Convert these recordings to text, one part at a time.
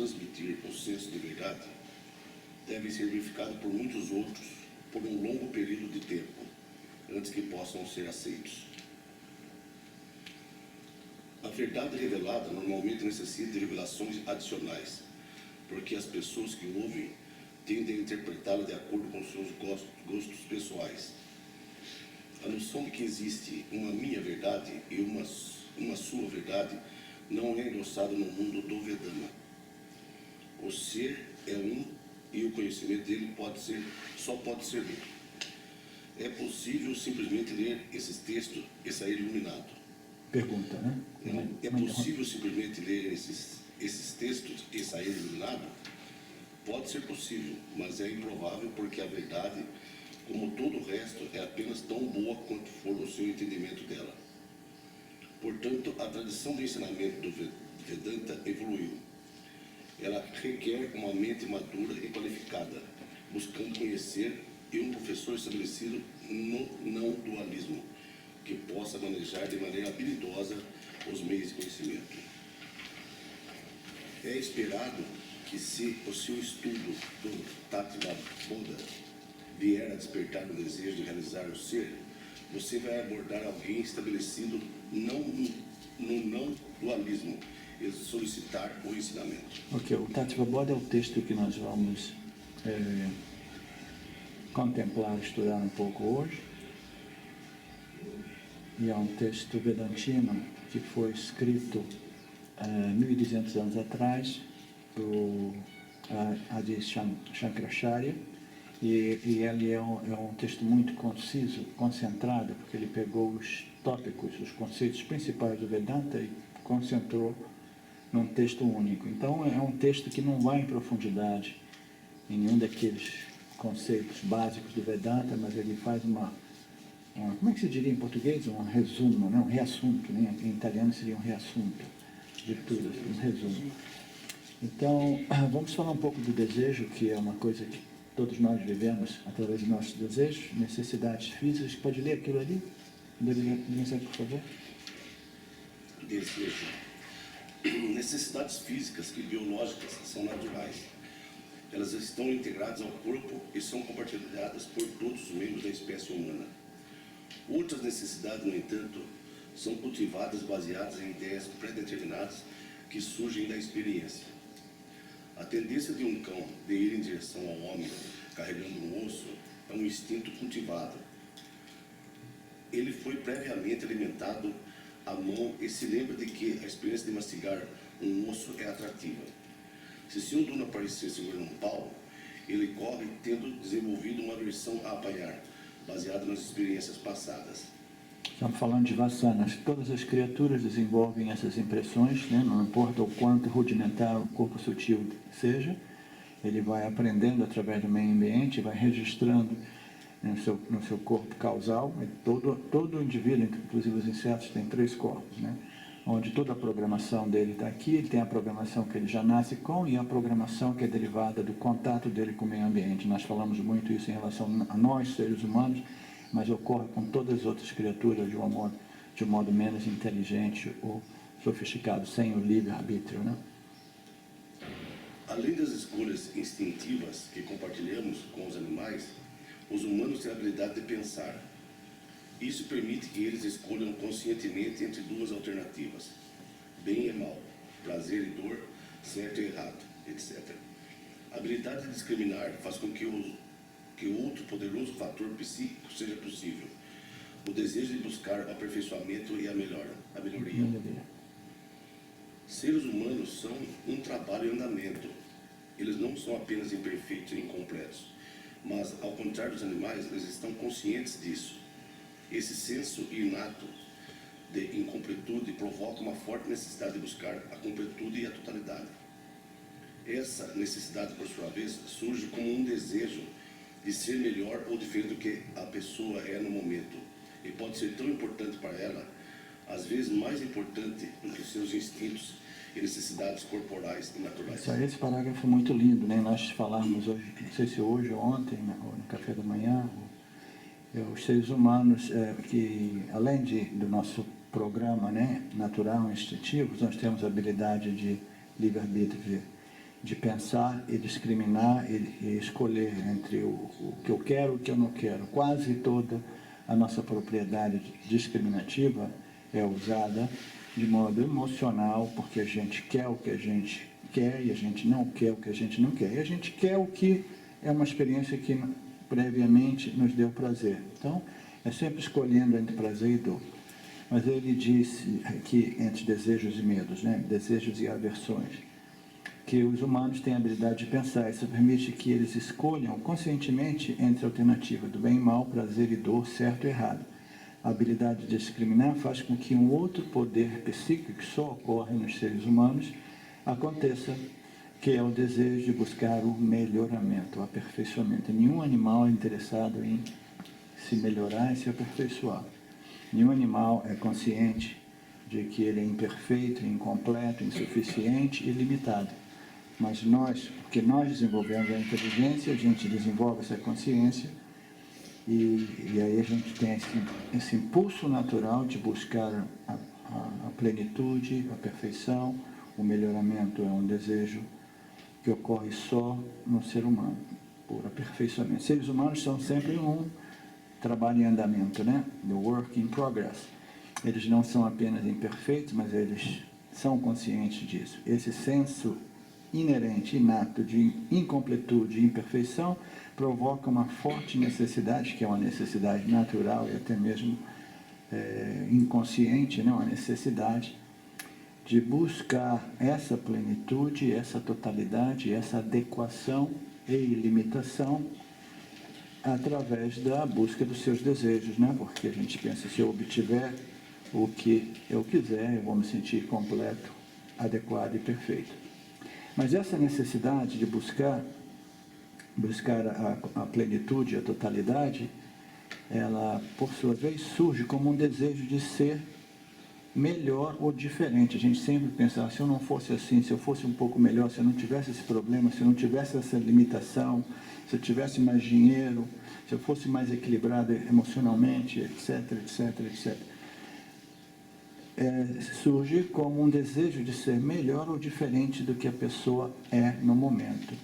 transmitir o senso de verdade deve ser verificado por muitos outros por um longo período de tempo, antes que possam ser aceitos. A verdade revelada normalmente necessita de revelações adicionais, porque as pessoas que ouvem tendem a interpretá-la de acordo com seus gostos pessoais. A noção de que existe uma minha verdade e uma sua verdade não é endossada no mundo do Vedana. O ser é um e o conhecimento dele só pode ser um. É possível simplesmente ler esses textos e sair iluminado. Pergunta, né? É possível simplesmente ler esses textos e sair iluminado? Pode ser possível, mas é improvável porque a verdade, como todo o resto, é apenas tão boa quanto for o seu entendimento dela. Portanto, a tradição do ensinamento do Vedanta evoluiu. Ela requer uma mente madura e qualificada, buscando conhecer, e um professor estabelecido no não-dualismo, que possa manejar de maneira habilidosa os meios de conhecimento. É esperado que, se o seu estudo do Tattva-Bodha vier a despertar o desejo de realizar o ser, você vai abordar alguém estabelecido no não-dualismo e solicitar o ensinamento. Ok, o Tattva-Bodha é o texto que nós vamos contemplar, estudar um pouco hoje. E é um texto vedantino que foi escrito 1.200 anos atrás por Adi Shankaracharya, e ele é um texto muito conciso, concentrado, porque ele pegou os tópicos, os conceitos principais do Vedanta e concentrou num texto único. Então é um texto que não vai em profundidade em nenhum daqueles conceitos básicos do Vedanta, mas ele faz como é que se diria em português? Um resumo, né? Um reassunto, né? Em italiano seria um reassunto de tudo, um resumo. Então, vamos falar um pouco do desejo, que é uma coisa que todos nós vivemos através dos nossos desejos, necessidades físicas. Pode ler aquilo ali? Por favor. Desejo. Necessidades físicas e biológicas são naturais. Elas estão integradas ao corpo e são compartilhadas por todos os membros da espécie humana. Outras necessidades, no entanto, são cultivadas baseadas em ideias pré-determinadas que surgem da experiência. A tendência de um cão de ir em direção ao homem carregando um osso é um instinto cultivado. Ele foi previamente alimentado à mão e se lembra de que a experiência de mastigar um osso é atrativa. Se seu dono aparecer segurando um pau, ele corre tendo desenvolvido uma aversão a apanhar, baseado nas experiências passadas. Estamos falando de vasanas. Todas as criaturas desenvolvem essas impressões, né? Não importa o quanto rudimentar o corpo sutil seja, ele vai aprendendo através do meio ambiente, vai registrando no seu corpo causal. Todo indivíduo, inclusive os insetos, tem 3 corpos, né? Onde toda a programação dele está aqui. Ele tem a programação que ele já nasce com e a programação que é derivada do contato dele com o meio ambiente. Nós falamos muito isso em relação a nós, seres humanos, mas ocorre com todas as outras criaturas de um modo menos inteligente ou sofisticado, sem o livre-arbítrio, né? Além das escolhas instintivas que compartilhamos com os animais, os humanos têm a habilidade de pensar. Isso permite que eles escolham conscientemente entre 2 alternativas: bem e mal, prazer e dor, certo e errado, etc. A habilidade de discriminar faz com que outro poderoso fator psíquico seja possível: o desejo de buscar o aperfeiçoamento e a melhoria. Seres humanos são um trabalho em andamento. Eles não são apenas imperfeitos e incompletos, mas, ao contrário dos animais, eles estão conscientes disso. Esse senso inato de incompletude provoca uma forte necessidade de buscar a completude e a totalidade. Essa necessidade, por sua vez, surge como um desejo de ser melhor ou diferente do que a pessoa é no momento, e pode ser tão importante para ela, às vezes mais importante do que seus instintos e necessidades corporais e naturais. Esse parágrafo é muito lindo, né? Nós falamos hoje, não sei se hoje ou ontem, ou no café da manhã, os seres humanos, que além do nosso programa, né, natural e instintivo, nós temos a habilidade de livre-arbítrio, de pensar e discriminar e escolher entre o que eu quero e o que eu não quero. Quase toda a nossa propriedade discriminativa é usada de modo emocional, porque a gente quer o que a gente quer e a gente não quer o que a gente não quer. E a gente quer o que é uma experiência que previamente nos deu prazer. Então, é sempre escolhendo entre prazer e dor. Mas ele disse aqui, entre desejos e medos, né? Desejos e aversões, que os humanos têm a habilidade de pensar. Isso permite que eles escolham conscientemente entre a alternativa do bem e mal, prazer e dor, certo e errado. A habilidade de discriminar faz com que um outro poder psíquico que só ocorre nos seres humanos aconteça, que é o desejo de buscar o melhoramento, o aperfeiçoamento. Nenhum animal é interessado em se melhorar e se aperfeiçoar. Nenhum animal é consciente de que ele é imperfeito, incompleto, insuficiente e limitado. Mas nós, porque nós desenvolvemos a inteligência, a gente desenvolve essa consciência e aí a gente tem esse impulso natural de buscar a plenitude, a perfeição. O melhoramento é um desejo que ocorre só no ser humano, por aperfeiçoamento. Seres humanos são sempre um trabalho em andamento, né? The work in progress. Eles não são apenas imperfeitos, mas eles são conscientes disso. Esse senso inerente, inato de incompletude e imperfeição provoca uma forte necessidade, que é uma necessidade natural e até mesmo inconsciente, né? Uma necessidade de buscar essa plenitude, essa totalidade, essa adequação e ilimitação através da busca dos seus desejos, né? Porque a gente pensa, se eu obtiver o que eu quiser, eu vou me sentir completo, adequado e perfeito. Mas essa necessidade de buscar a plenitude, a totalidade, ela, por sua vez, surge como um desejo de ser melhor ou diferente. A gente sempre pensa, se eu não fosse assim, se eu fosse um pouco melhor, se eu não tivesse esse problema, se eu não tivesse essa limitação, se eu tivesse mais dinheiro, se eu fosse mais equilibrado emocionalmente, etc, etc, etc. Surge como um desejo de ser melhor ou diferente do que a pessoa é no momento.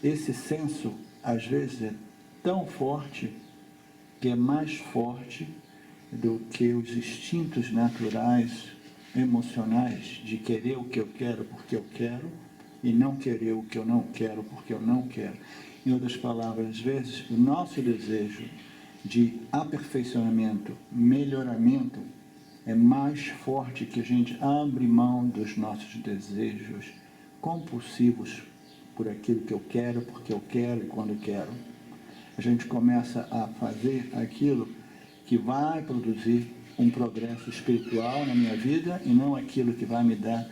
Esse senso, às vezes, é tão forte que é mais forte do que os instintos naturais, emocionais, de querer o que eu quero porque eu quero e não querer o que eu não quero porque eu não quero. Em outras palavras, às vezes, o nosso desejo de aperfeiçoamento, melhoramento, é mais forte que a gente abre mão dos nossos desejos compulsivos por aquilo que eu quero, porque eu quero e quando eu quero. A gente começa a fazer aquilo que vai produzir um progresso espiritual na minha vida e não aquilo que vai me dar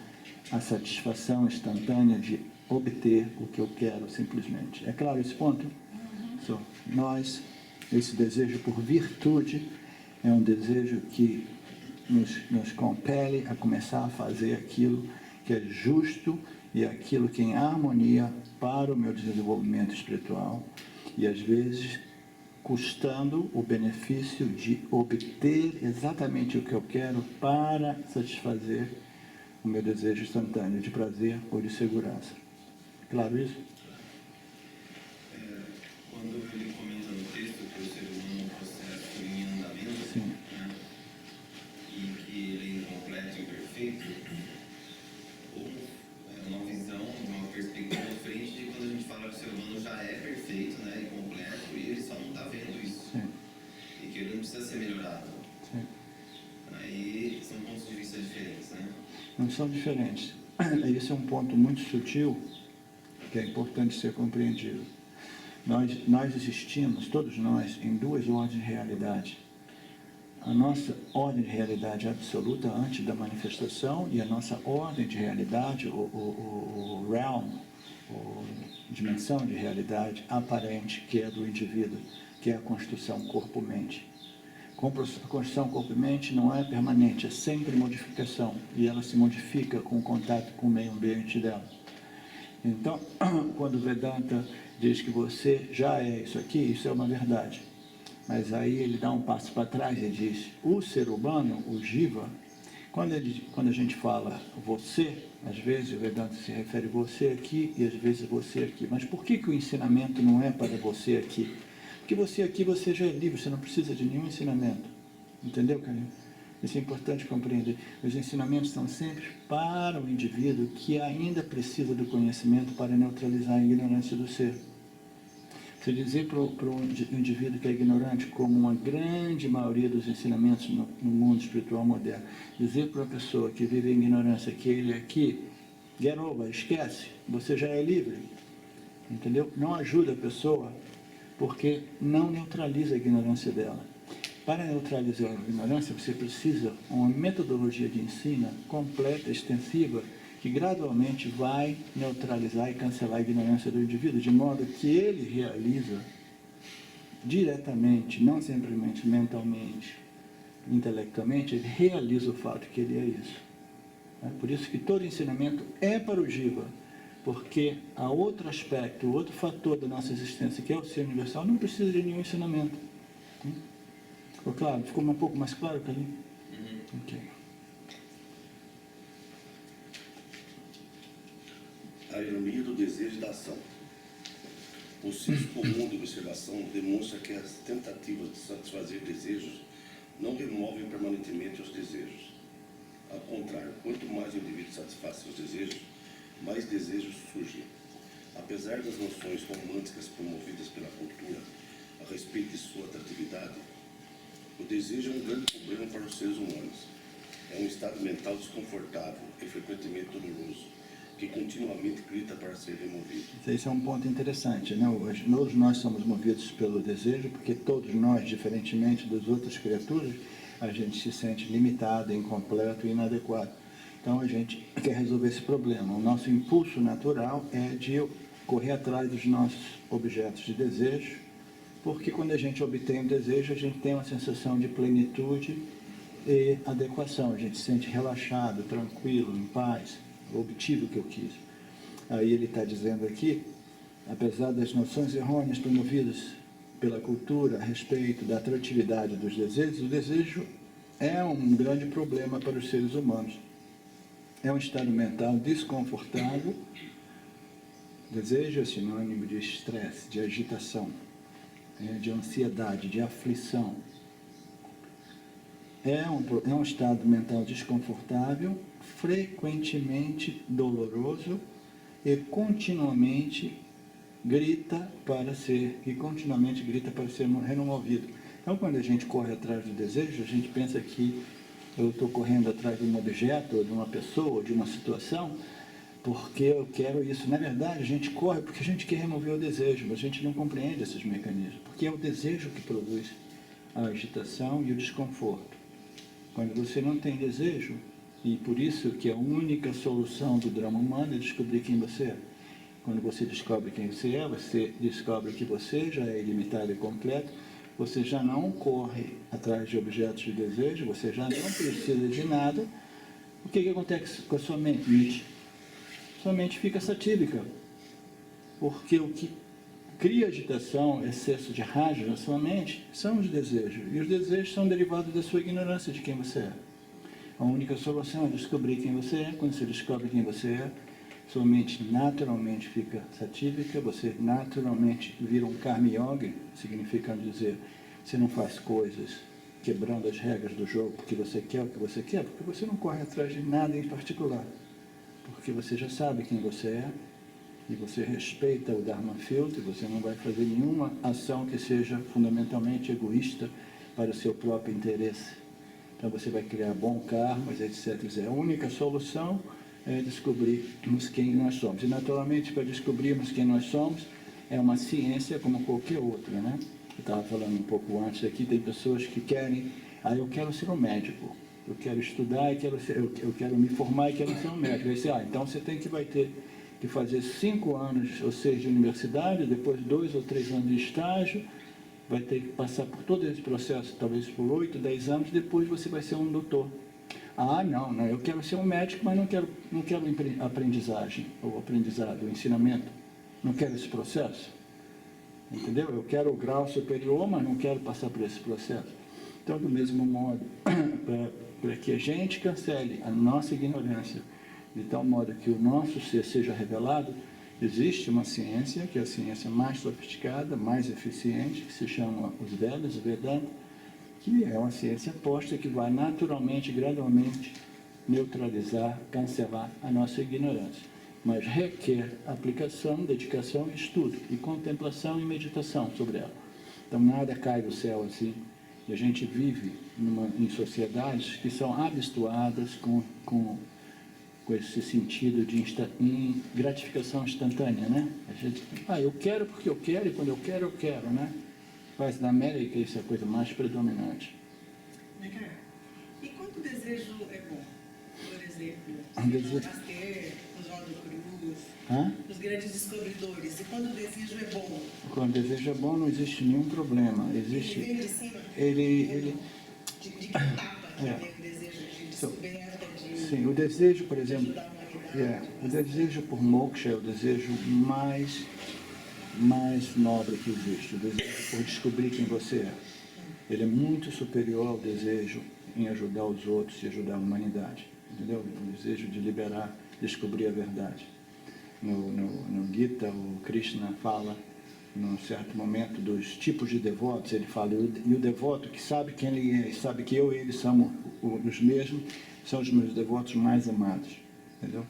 a satisfação instantânea de obter o que eu quero simplesmente. É claro esse ponto? Nós, esse desejo por virtude é um desejo que nos compele a começar a fazer aquilo que é justo e aquilo que é em harmonia para o meu desenvolvimento espiritual e às vezes custando o benefício de obter exatamente o que eu quero para satisfazer o meu desejo instantâneo de prazer ou de segurança. Claro isso? Quando ele comenta no texto que o ser humano é um processo em andamento, Sim. né, e que ele é incompleto e imperfeito, ou uma visão, uma perspectiva diferente de quando a gente fala que o ser humano já é perfeito, né, e completo, e ele só não está vendo isso. Sim. E que ele não precisa ser melhorado. Sim. Aí são pontos de vista diferentes, né? Não são diferentes. Esse é um ponto muito sutil que é importante ser compreendido. Nós existimos, todos nós, em duas ordens de realidade. A nossa ordem de realidade absoluta antes da manifestação e a nossa ordem de realidade, o realm, a dimensão de realidade aparente, que é do indivíduo, que é a construção corpo-mente. A construção corpo-mente não é permanente, é sempre modificação, e ela se modifica com o contato com o meio ambiente dela. Então, quando o Vedanta diz que você já é isso aqui, isso é uma verdade. Mas aí ele dá um passo para trás e diz, o ser humano, o Jiva, Quando a gente fala você, às vezes o Vedanta se refere você aqui e às vezes você aqui. Mas por que o ensinamento não é para você aqui? Porque você aqui, você já é livre, você não precisa de nenhum ensinamento. Entendeu, Carlinhos? Isso é importante compreender. Os ensinamentos são sempre para o indivíduo que ainda precisa do conhecimento para neutralizar a ignorância do ser. Se dizer para um indivíduo que é ignorante, como uma grande maioria dos ensinamentos no mundo espiritual moderno, dizer para uma pessoa que vive em ignorância que ele aqui, get over, esquece, você já é livre, entendeu? Não ajuda a pessoa, porque não neutraliza a ignorância dela. Para neutralizar a ignorância, você precisa de uma metodologia de ensino completa, extensiva, que gradualmente vai neutralizar e cancelar a ignorância do indivíduo, de modo que ele realiza diretamente, não simplesmente mentalmente, intelectualmente, ele realiza o fato que ele é isso. Por isso que todo ensinamento é para o Jiva, porque há outro aspecto, outro fator da nossa existência, que é o ser universal, não precisa de nenhum ensinamento. Ficou claro? Ficou um pouco mais claro, Carlinhos? Ok. A ironia do desejo e da ação. O senso comum de observação demonstra que as tentativas de satisfazer desejos não removem permanentemente os desejos. Ao contrário, quanto mais o indivíduo satisfaz seus desejos, mais desejos surgem. Apesar das noções românticas promovidas pela cultura a respeito de sua atratividade, o desejo é um grande problema para os seres humanos. É um estado mental desconfortável e frequentemente doloroso, que continuamente grita para ser removido. Esse é um ponto interessante, né? Todos nós somos movidos pelo desejo, porque todos nós, diferentemente das outras criaturas, a gente se sente limitado, incompleto e inadequado. Então a gente quer resolver esse problema. O nosso impulso natural é de correr atrás dos nossos objetos de desejo, porque quando a gente obtém o desejo, a gente tem uma sensação de plenitude e adequação. A gente se sente relaxado, tranquilo, em paz. Obtive o que eu quis. Aí ele está dizendo aqui, apesar das noções errôneas promovidas pela cultura a respeito da atratividade dos desejos, o desejo é um grande problema para os seres humanos. É um estado mental desconfortável. Desejo é sinônimo de estresse, de agitação, de ansiedade, de aflição. É um estado mental desconfortável, frequentemente doloroso e continuamente grita para ser removido. Então, quando a gente corre atrás do desejo, a gente pensa que eu estou correndo atrás de um objeto, ou de uma pessoa, ou de uma situação, porque eu quero isso. Na verdade, a gente corre porque a gente quer remover o desejo, mas a gente não compreende esses mecanismos, porque é o desejo que produz a agitação e o desconforto. Quando você não tem desejo, e por isso que a única solução do drama humano é descobrir quem você é. Quando você descobre quem você descobre que você já é ilimitado e completo, você já não corre atrás de objetos de desejo, você já não precisa de nada. O que acontece com a sua mente, Nietzsche? Sua mente fica satírica, porque o que cria agitação, excesso de raja na sua mente, são os desejos. E os desejos são derivados da sua ignorância de quem você é. A única solução é descobrir quem você é. Quando você descobre quem você é, sua mente naturalmente fica satírica, você naturalmente vira um karma yogi, significando dizer, você não faz coisas quebrando as regras do jogo porque você quer o que você quer, porque você não corre atrás de nada em particular, porque você já sabe quem você é, e você respeita o Dharma Filter, você não vai fazer nenhuma ação que seja fundamentalmente egoísta para o seu próprio interesse. Então você vai criar bom karmas, etc. A única solução é descobrirmos quem nós somos. E naturalmente, para descobrirmos quem nós somos, é uma ciência como qualquer outra, né? Eu estava falando um pouco antes aqui, tem pessoas que querem, eu quero ser um médico, eu quero estudar, eu quero me formar e quero ser um médico. Aí você, então você vai ter que fazer 5 anos ou 6 de universidade, depois 2 ou 3 anos de estágio, vai ter que passar por todo esse processo, talvez por 8, 10 anos, depois você vai ser um doutor. Não, eu quero ser um médico, mas não quero aprendizagem, ou aprendizado, ensinamento. Não quero esse processo. Entendeu? Eu quero o grau superior, mas não quero passar por esse processo. Então, do mesmo modo, para que a gente cancele a nossa ignorância, de tal modo que o nosso ser seja revelado, existe uma ciência, que é a ciência mais sofisticada, mais eficiente, que se chama os Vedas, o Vedanta, que é uma ciência posta que vai naturalmente, gradualmente, neutralizar, cancelar a nossa ignorância. Mas requer aplicação, dedicação, estudo, e contemplação e meditação sobre ela. Então, nada cai do céu assim. E a gente vive em sociedades que são habituadas com esse sentido de gratificação instantânea, né? A gente, eu quero porque eu quero, e quando eu quero, né? Mas na América isso é a coisa mais predominante. E quando o desejo é bom? Por exemplo, desejo... Pasteur, Oswaldo Cruz, os grandes descobridores. E quando o desejo é bom? Quando o desejo é bom, não existe nenhum problema. Existe... Ele vem de cima? De que etapa que vem o desejo de descoberta, de... Sim, o desejo, por exemplo... o desejo por moksha é o desejo mais nobre que existe. O desejo por descobrir quem você é. Ele é muito superior ao desejo em ajudar os outros e ajudar a humanidade. Entendeu? O desejo de liberar, descobrir a verdade. No Gita, o Krishna fala, num certo momento, dos tipos de devotos. Ele fala, e o devoto que sabe quem ele é, e sabe que eu e ele somos os mesmos, são os meus devotos mais amados. Entendeu?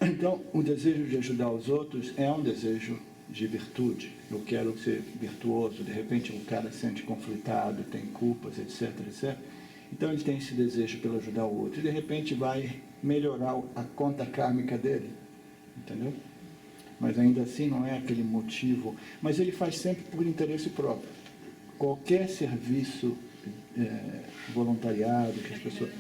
Então, o desejo de ajudar os outros é um desejo de virtude. Eu quero ser virtuoso. De repente, o cara se sente conflitado, tem culpas, etc, etc. Então, ele tem esse desejo pelo ajudar o outro. E, de repente, vai melhorar a conta kármica dele. Entendeu? Mas, ainda assim, não é aquele motivo. Mas ele faz sempre por interesse próprio. Qualquer serviço voluntariado que as pessoas...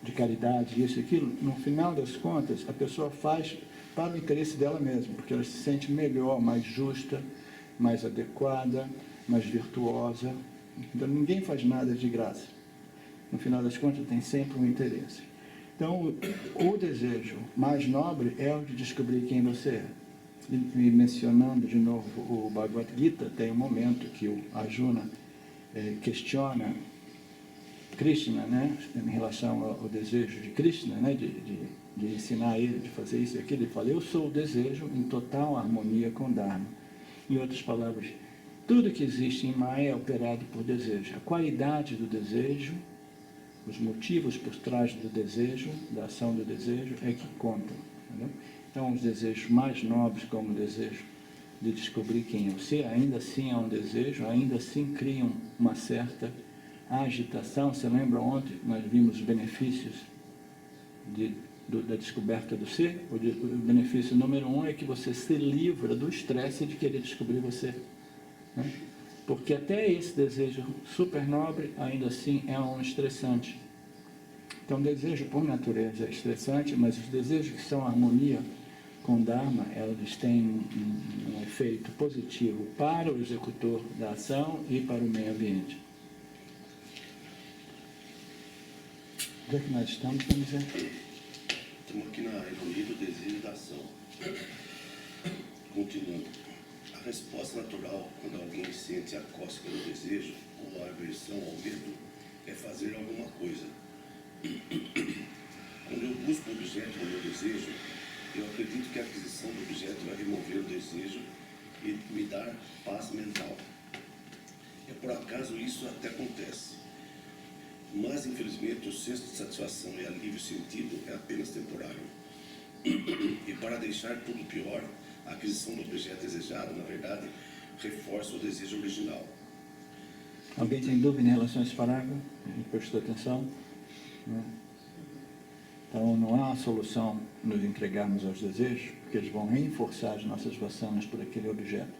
de caridade, isso e aquilo, no final das contas, a pessoa faz para o interesse dela mesma, porque ela se sente melhor, mais justa, mais adequada, mais virtuosa. Então, ninguém faz nada de graça. No final das contas, tem sempre um interesse. Então, o desejo mais nobre é o de descobrir quem você é. E mencionando de novo o Bhagavad Gita, tem um momento que o Arjuna questiona Krishna, né, em relação ao desejo de Krishna, né, de ensinar ele, de fazer isso e aquilo. Ele fala, eu sou o desejo em total harmonia com o Dharma. Em outras palavras, tudo que existe em Maya é operado por desejo. A qualidade do desejo, os motivos por trás do desejo, da ação do desejo, é que contam. Entendeu? Então, os desejos mais nobres, como o desejo de descobrir quem eu sou, ainda assim é um desejo, ainda assim criam uma certa agitação. Você lembra ontem nós vimos os benefícios da descoberta do ser? O benefício número 1 é que você se livra do estresse de querer descobrir você. Né? Porque até esse desejo super nobre, ainda assim, é um estressante. Então, o desejo por natureza é estressante, mas os desejos que são harmonia com o Dharma, eles têm um efeito positivo para o executor da ação e para o meio ambiente. Onde é que nós estamos, vamos dizer? Estamos aqui na ironia do desejo e da ação. Continuando. A resposta natural, quando alguém sente a cócega do desejo ou a aversão ao medo, é fazer alguma coisa. Quando eu busco um objeto no meu desejo, eu acredito que a aquisição do objeto vai remover o desejo e me dar paz mental. E por acaso isso até acontece. Mas, infelizmente, o senso de satisfação e alívio sentido é apenas temporário. E para deixar tudo pior, a aquisição do objeto desejado, na verdade, reforça o desejo original. Alguém tem dúvida em relação a esse parágrafo? A gente prestou atenção? Não. Então, não há uma solução nos entregarmos aos desejos, porque eles vão reforçar as nossas vasanas por aquele objeto.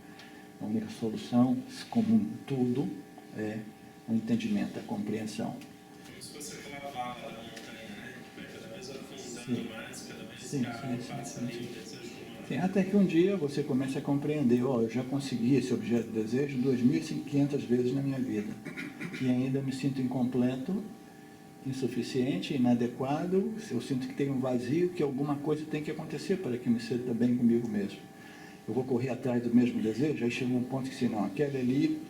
A única solução, como um tudo, é o entendimento, a compreensão. Como se fosse aquela vara da montanha, né? Que vai cada vez afundando mais, cada vez passa ali o desejo humano. Sim, até que um dia você comece a compreender, eu já consegui esse objeto de desejo 2.500 vezes na minha vida. E ainda me sinto incompleto, insuficiente, inadequado, eu sinto que tem um vazio, que alguma coisa tem que acontecer para que eu me sinta bem comigo mesmo. Eu vou correr atrás do mesmo desejo, aí chega um ponto que, se não, aquele ali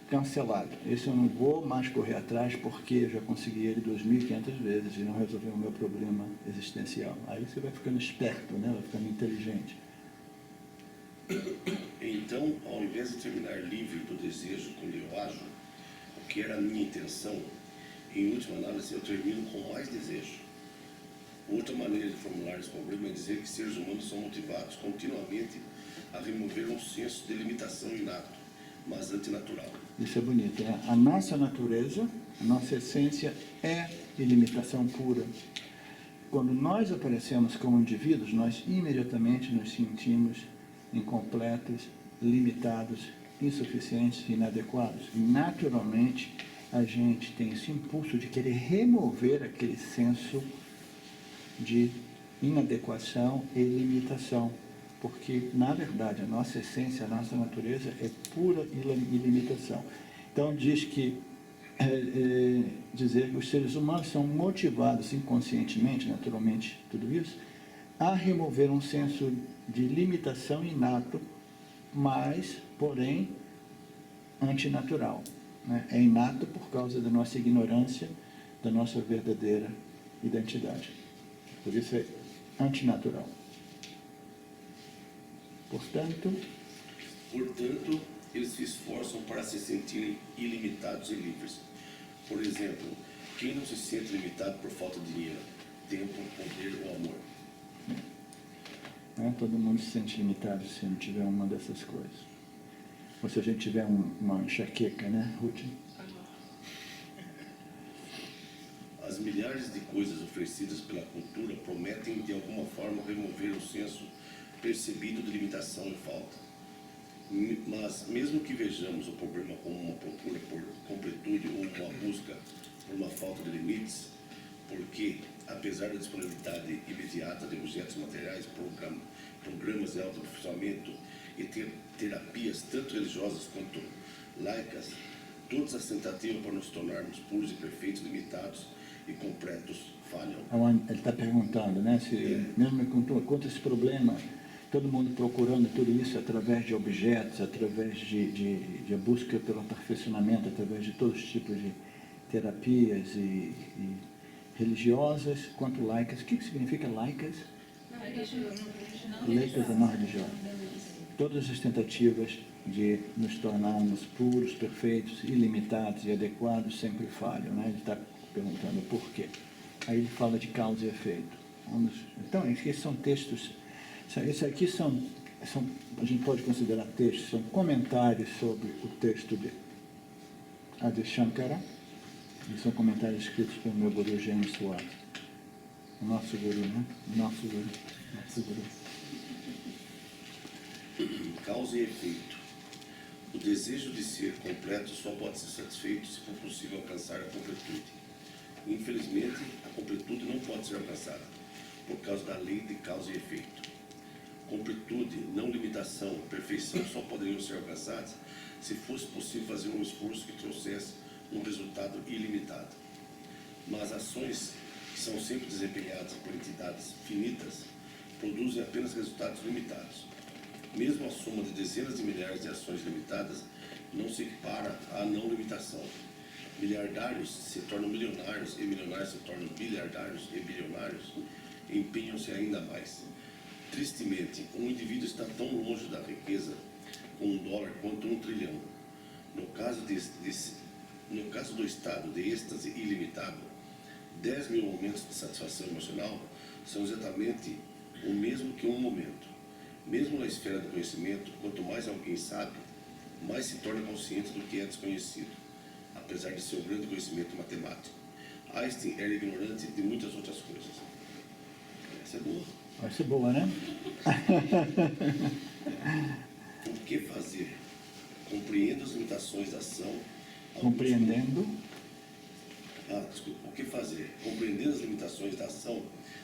cancelado. Esse eu não vou mais correr atrás porque eu já consegui ele 2.500 vezes e não resolveu o meu problema existencial. Aí você vai ficando esperto, né? Vai ficando inteligente. Então, ao invés de terminar livre do desejo quando eu ajo, o que era a minha intenção, em última análise eu termino com mais desejo. Outra maneira de formular esse problema é dizer que seres humanos são motivados continuamente a remover um senso de limitação inato, mas antinatural. Isso é bonito, né? A nossa natureza, a nossa essência é ilimitação pura. Quando nós aparecemos como indivíduos, nós imediatamente nos sentimos incompletos, limitados, insuficientes, inadequados. E, naturalmente, a gente tem esse impulso de querer remover aquele senso de inadequação e limitação. Porque, na verdade, a nossa essência, a nossa natureza é pura ilimitação. Então, diz que dizer que os seres humanos são motivados inconscientemente, naturalmente, tudo isso, a remover um senso de limitação inato, mas, porém, antinatural. Né? É inato por causa da nossa ignorância, da nossa verdadeira identidade. Por isso é antinatural. Portanto, eles se esforçam para se sentirem ilimitados e livres. Por exemplo, quem não se sente limitado por falta de dinheiro, tempo, poder ou amor? Né? Todo mundo se sente limitado se não tiver uma dessas coisas. Ou se a gente tiver uma enxaqueca, né, Ruth? As milhares de coisas oferecidas pela cultura prometem de alguma forma remover o senso percebido de limitação e falta. Mas mesmo que vejamos o problema como uma procura por completude ou uma busca por uma falta de limites, porque, apesar da disponibilidade imediata de objetos materiais, programas de autoaperfeiçoamento e terapias tanto religiosas quanto laicas, todas as tentativas para nos tornarmos puros e perfeitos, limitados e completos falham. Ele está perguntando, né, se mesmo com esse problema, todo mundo procurando tudo isso através de objetos, através de busca pelo aperfeiçoamento, através de todos os tipos de terapias e religiosas, quanto laicas. O que significa laicas? Laicas é não religiosas. Todas as tentativas de nos tornarmos puros, perfeitos, ilimitados e adequados sempre falham, né? Ele está perguntando por quê. Aí ele fala de causa e efeito. Então, esses são textos. Isso aqui são, a gente pode considerar textos, são comentários sobre o texto de Adi Shankara, e são comentários escritos pelo meu guru James Watt, o nosso guru, né? Nosso guru. Causa e efeito. O desejo de ser completo só pode ser satisfeito se for possível alcançar a completude. Infelizmente, a completude não pode ser alcançada por causa da lei de causa e efeito. Completude, não limitação, perfeição só poderiam ser alcançadas se fosse possível fazer um esforço que trouxesse um resultado ilimitado. Mas ações que são sempre desempenhadas por entidades finitas produzem apenas resultados limitados. Mesmo a soma de dezenas de milhares de ações limitadas não se equipara à não limitação. Miliardários se tornam milionários e milionários se tornam bilhardários e bilionários e empenham-se ainda mais. Tristemente, um indivíduo está tão longe da riqueza com $1 quanto 1 trilhão. No caso do estado de êxtase ilimitado, 10 mil momentos de satisfação emocional são exatamente o mesmo que um momento. Mesmo na esfera do conhecimento, quanto mais alguém sabe, mais se torna consciente do que é desconhecido, apesar de seu grande conhecimento matemático. Einstein era ignorante de muitas outras coisas. Essa é boa. Vai ser boa, né? O que fazer? Compreendo as limitações da ação. Compreendendo. O que fazer? Compreendendo as limitações da ação,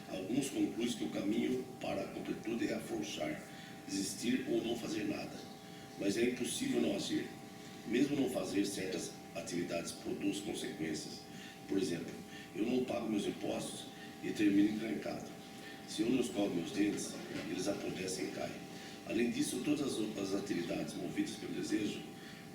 alguns concluem que o caminho para a completude é afrouxar, desistir ou não fazer nada. Mas é impossível não agir. Mesmo não fazer certas atividades produz consequências. Por exemplo, eu não pago meus impostos e termino encrencado. Se eu não escovo meus dentes, eles apodrecem e caem. Além disso, todas as atividades movidas pelo desejo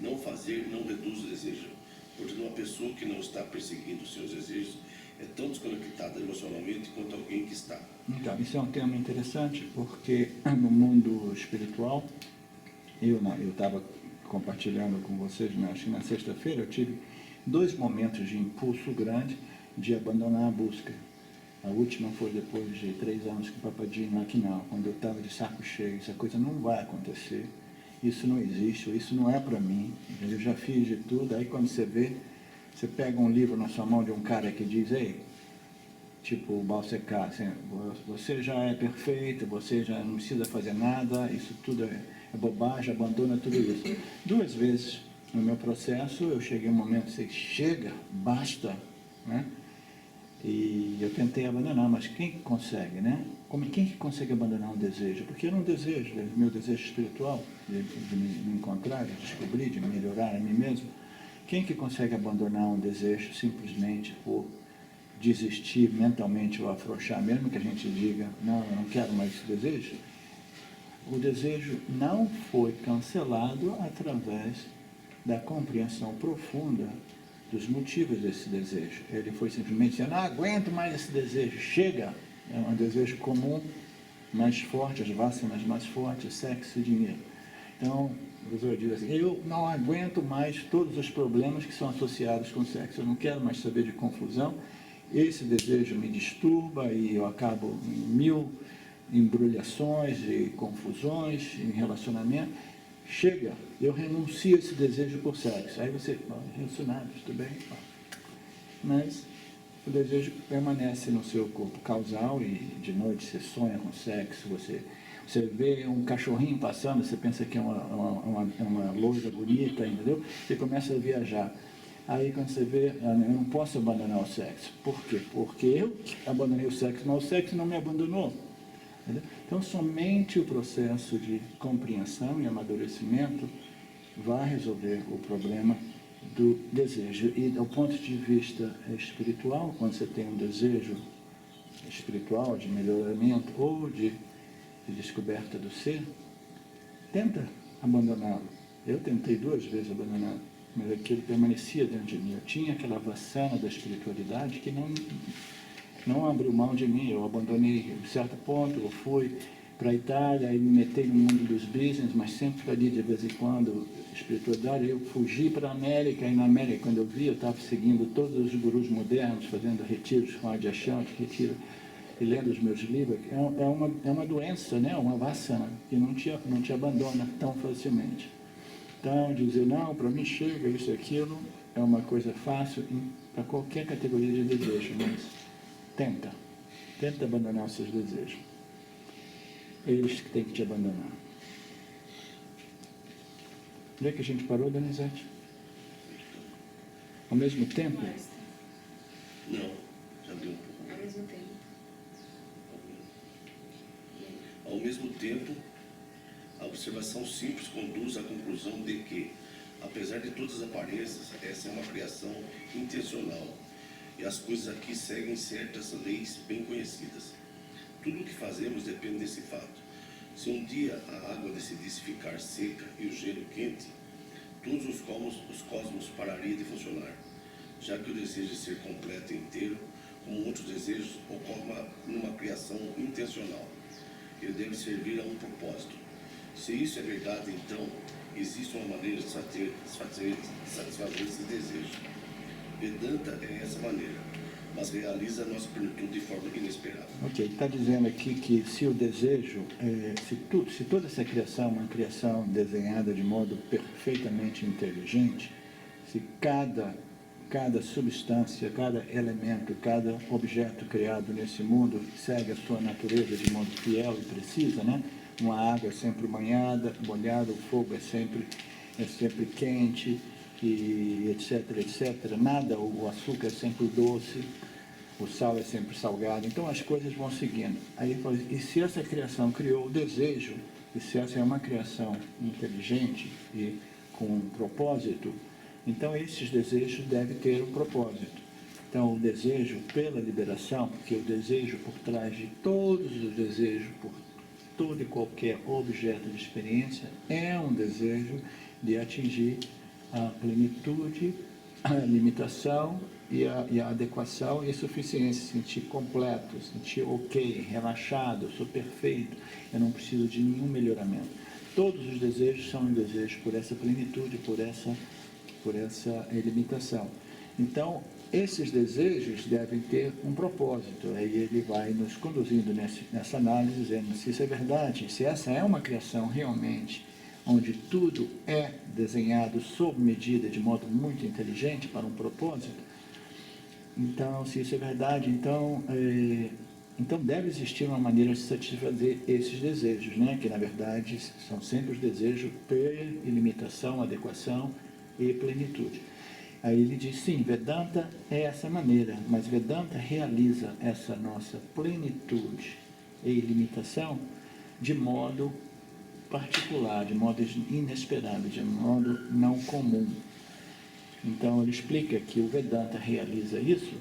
Não fazer não reduz o desejo. Portanto, uma pessoa que não está perseguindo os seus desejos é tão desconectada emocionalmente quanto alguém que está. Então, isso é um tema interessante, porque no mundo espiritual, eu estava compartilhando com vocês, acho que na sexta-feira, eu tive 2 momentos de impulso grande de abandonar a busca. A última foi depois de 3 anos com o Papadinho em Maquinal, quando eu estava de saco cheio, essa coisa não vai acontecer, isso não existe, isso não é para mim, eu já fiz de tudo. Aí quando você vê, você pega um livro na sua mão de um cara que diz, ei, tipo o Balsecar, assim, você já é perfeito, você já não precisa fazer nada, isso tudo é bobagem, abandona tudo isso. 2 vezes no meu processo, eu cheguei a um momento que você chega, basta, né? E eu tentei abandonar, mas quem consegue, né? Quem que consegue abandonar um desejo? Porque eu não desejo, meu desejo espiritual, de me encontrar, de descobrir, de melhorar a mim mesmo. Quem que consegue abandonar um desejo simplesmente por desistir mentalmente ou afrouxar, mesmo que a gente diga, não, eu não quero mais esse desejo? O desejo não foi cancelado através da compreensão profunda dos motivos desse desejo. Ele foi simplesmente, eu não aguento mais esse desejo, chega, é um desejo comum, mais forte, as vacinas mais fortes, sexo e dinheiro. Então, o professor diz assim, eu não aguento mais todos os problemas que são associados com sexo, eu não quero mais saber de confusão, esse desejo me disturba e eu acabo em 1000 embrulhações e confusões em relacionamento. Chega, eu renuncio a esse desejo por sexo. Aí você, relacionado, tudo bem? Mas o desejo permanece no seu corpo causal e de noite você sonha com sexo, você vê um cachorrinho passando, você pensa que é uma loira bonita, entendeu? Você começa a viajar. Aí quando você vê, eu não posso abandonar o sexo. Por quê? Porque eu abandonei o sexo, mas o sexo não me abandonou. Entendeu? Então, somente o processo de compreensão e amadurecimento vai resolver o problema do desejo. E, do ponto de vista espiritual, quando você tem um desejo espiritual de melhoramento ou de descoberta do ser, tenta abandoná-lo. Eu tentei 2 vezes abandonar, mas aquilo permanecia dentro de mim. Eu tinha aquela vassana da espiritualidade que não abriu mão de mim. Eu abandonei em certo ponto, eu fui para a Itália e me metei no mundo dos business, mas sempre ali de vez em quando, espiritualidade. Eu fugi para a América, e na América, quando eu vi, eu estava seguindo todos os gurus modernos, fazendo retiros com Adyashanti, retiro, e lendo os meus livros. É uma doença, né? Uma vassana, que não te abandona tão facilmente. Então, dizer, não, para mim chega, isso e aquilo, é uma coisa fácil para qualquer categoria de desejo, mas tenta abandonar os seus desejos. Eles que têm que te abandonar. Onde é que a gente parou, Donizete? Ao mesmo tempo? Não, já deu um pouco. Ao mesmo tempo. Ao mesmo tempo, a observação simples conduz à conclusão de que, apesar de todas as aparências, essa é uma criação intencional e as coisas aqui seguem certas leis bem conhecidas. Tudo o que fazemos depende desse fato. Se um dia a água decidisse ficar seca e o gelo quente, todos os cosmos parariam de funcionar, já que o desejo de ser completo e inteiro, como muitos desejos, ocorre numa criação intencional. Ele deve servir a um propósito. Se isso é verdade, então, existe uma maneira de satisfazer esse desejo. Vedanta é essa maneira, mas realiza a nossa plenitude de forma inesperada. Ok, está dizendo aqui que se o desejo, se toda essa criação é uma criação desenhada de modo perfeitamente inteligente, se cada substância, cada elemento, cada objeto criado nesse mundo segue a sua natureza de modo fiel e precisa, né? Uma água é sempre molhada, o fogo é sempre quente, e etc, etc. Nada, o açúcar é sempre doce, o sal é sempre salgado. Então as coisas vão seguindo. Aí ele fala, e se essa criação criou o desejo, e se essa é uma criação inteligente e com um propósito, então esses desejos devem ter um propósito. Então o desejo pela liberação, porque o desejo por trás de todos os desejos, por todo e qualquer objeto de experiência, é um desejo de atingir a plenitude, a limitação e a adequação e a suficiência, sentir completo, sentir ok, relaxado, sou perfeito, eu não preciso de nenhum melhoramento. Todos os desejos são desejos por essa plenitude, por essa limitação. Então, esses desejos devem ter um propósito. Aí ele vai nos conduzindo nessa análise, dizendo se isso é verdade, se essa é uma criação realmente, onde tudo é desenhado sob medida, de modo muito inteligente, para um propósito. Então, se isso é verdade, então deve existir uma maneira de satisfazer esses desejos, né? Que na verdade são sempre os desejos per ilimitação, adequação e plenitude. Aí ele diz, sim, Vedanta é essa maneira, mas Vedanta realiza essa nossa plenitude e ilimitação de modo particular, de modo inesperado, de modo não comum. Então ele explica que o Vedanta realiza isso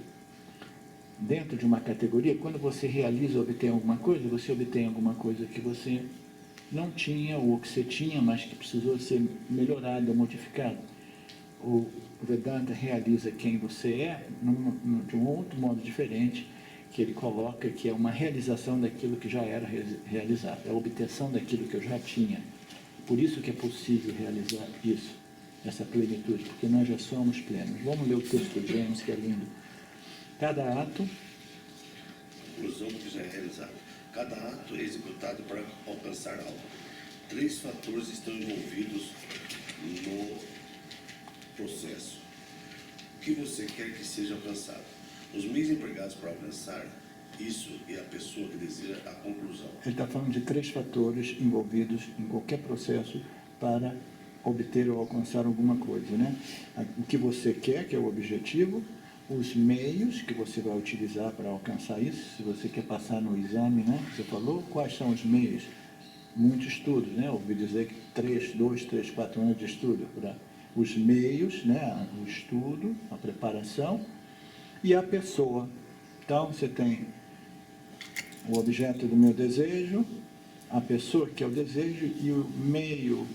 dentro de uma categoria. Quando você realiza, obtém alguma coisa, você obtém alguma coisa que você não tinha, ou que você tinha, mas que precisou ser melhorada, modificada. O Vedanta realiza quem você é de um outro modo diferente, que ele coloca que é uma realização daquilo que já era realizado, é a obtenção daquilo que eu já tinha. Por isso que é possível realizar isso, essa plenitude, porque nós já somos plenos. Vamos ler o texto de James, que é lindo. Cada ato... Conclusão do que já é realizado. Cada ato é executado para alcançar algo. 3 fatores estão envolvidos no processo. O que você quer que seja alcançado? Os meios empregados para alcançar isso e a pessoa que deseja a conclusão. Ele está falando de 3 fatores envolvidos em qualquer processo para obter ou alcançar alguma coisa, né? O que você quer, que é o objetivo, os meios que você vai utilizar para alcançar isso, se você quer passar no exame, né? Você falou, quais são os meios? Muitos estudos, né? Ouvi dizer que 2, 3, 4 anos de estudo para os meios, né? O estudo, a preparação e a pessoa. Então, você tem o objeto do meu desejo, a pessoa que é o desejo e o meio,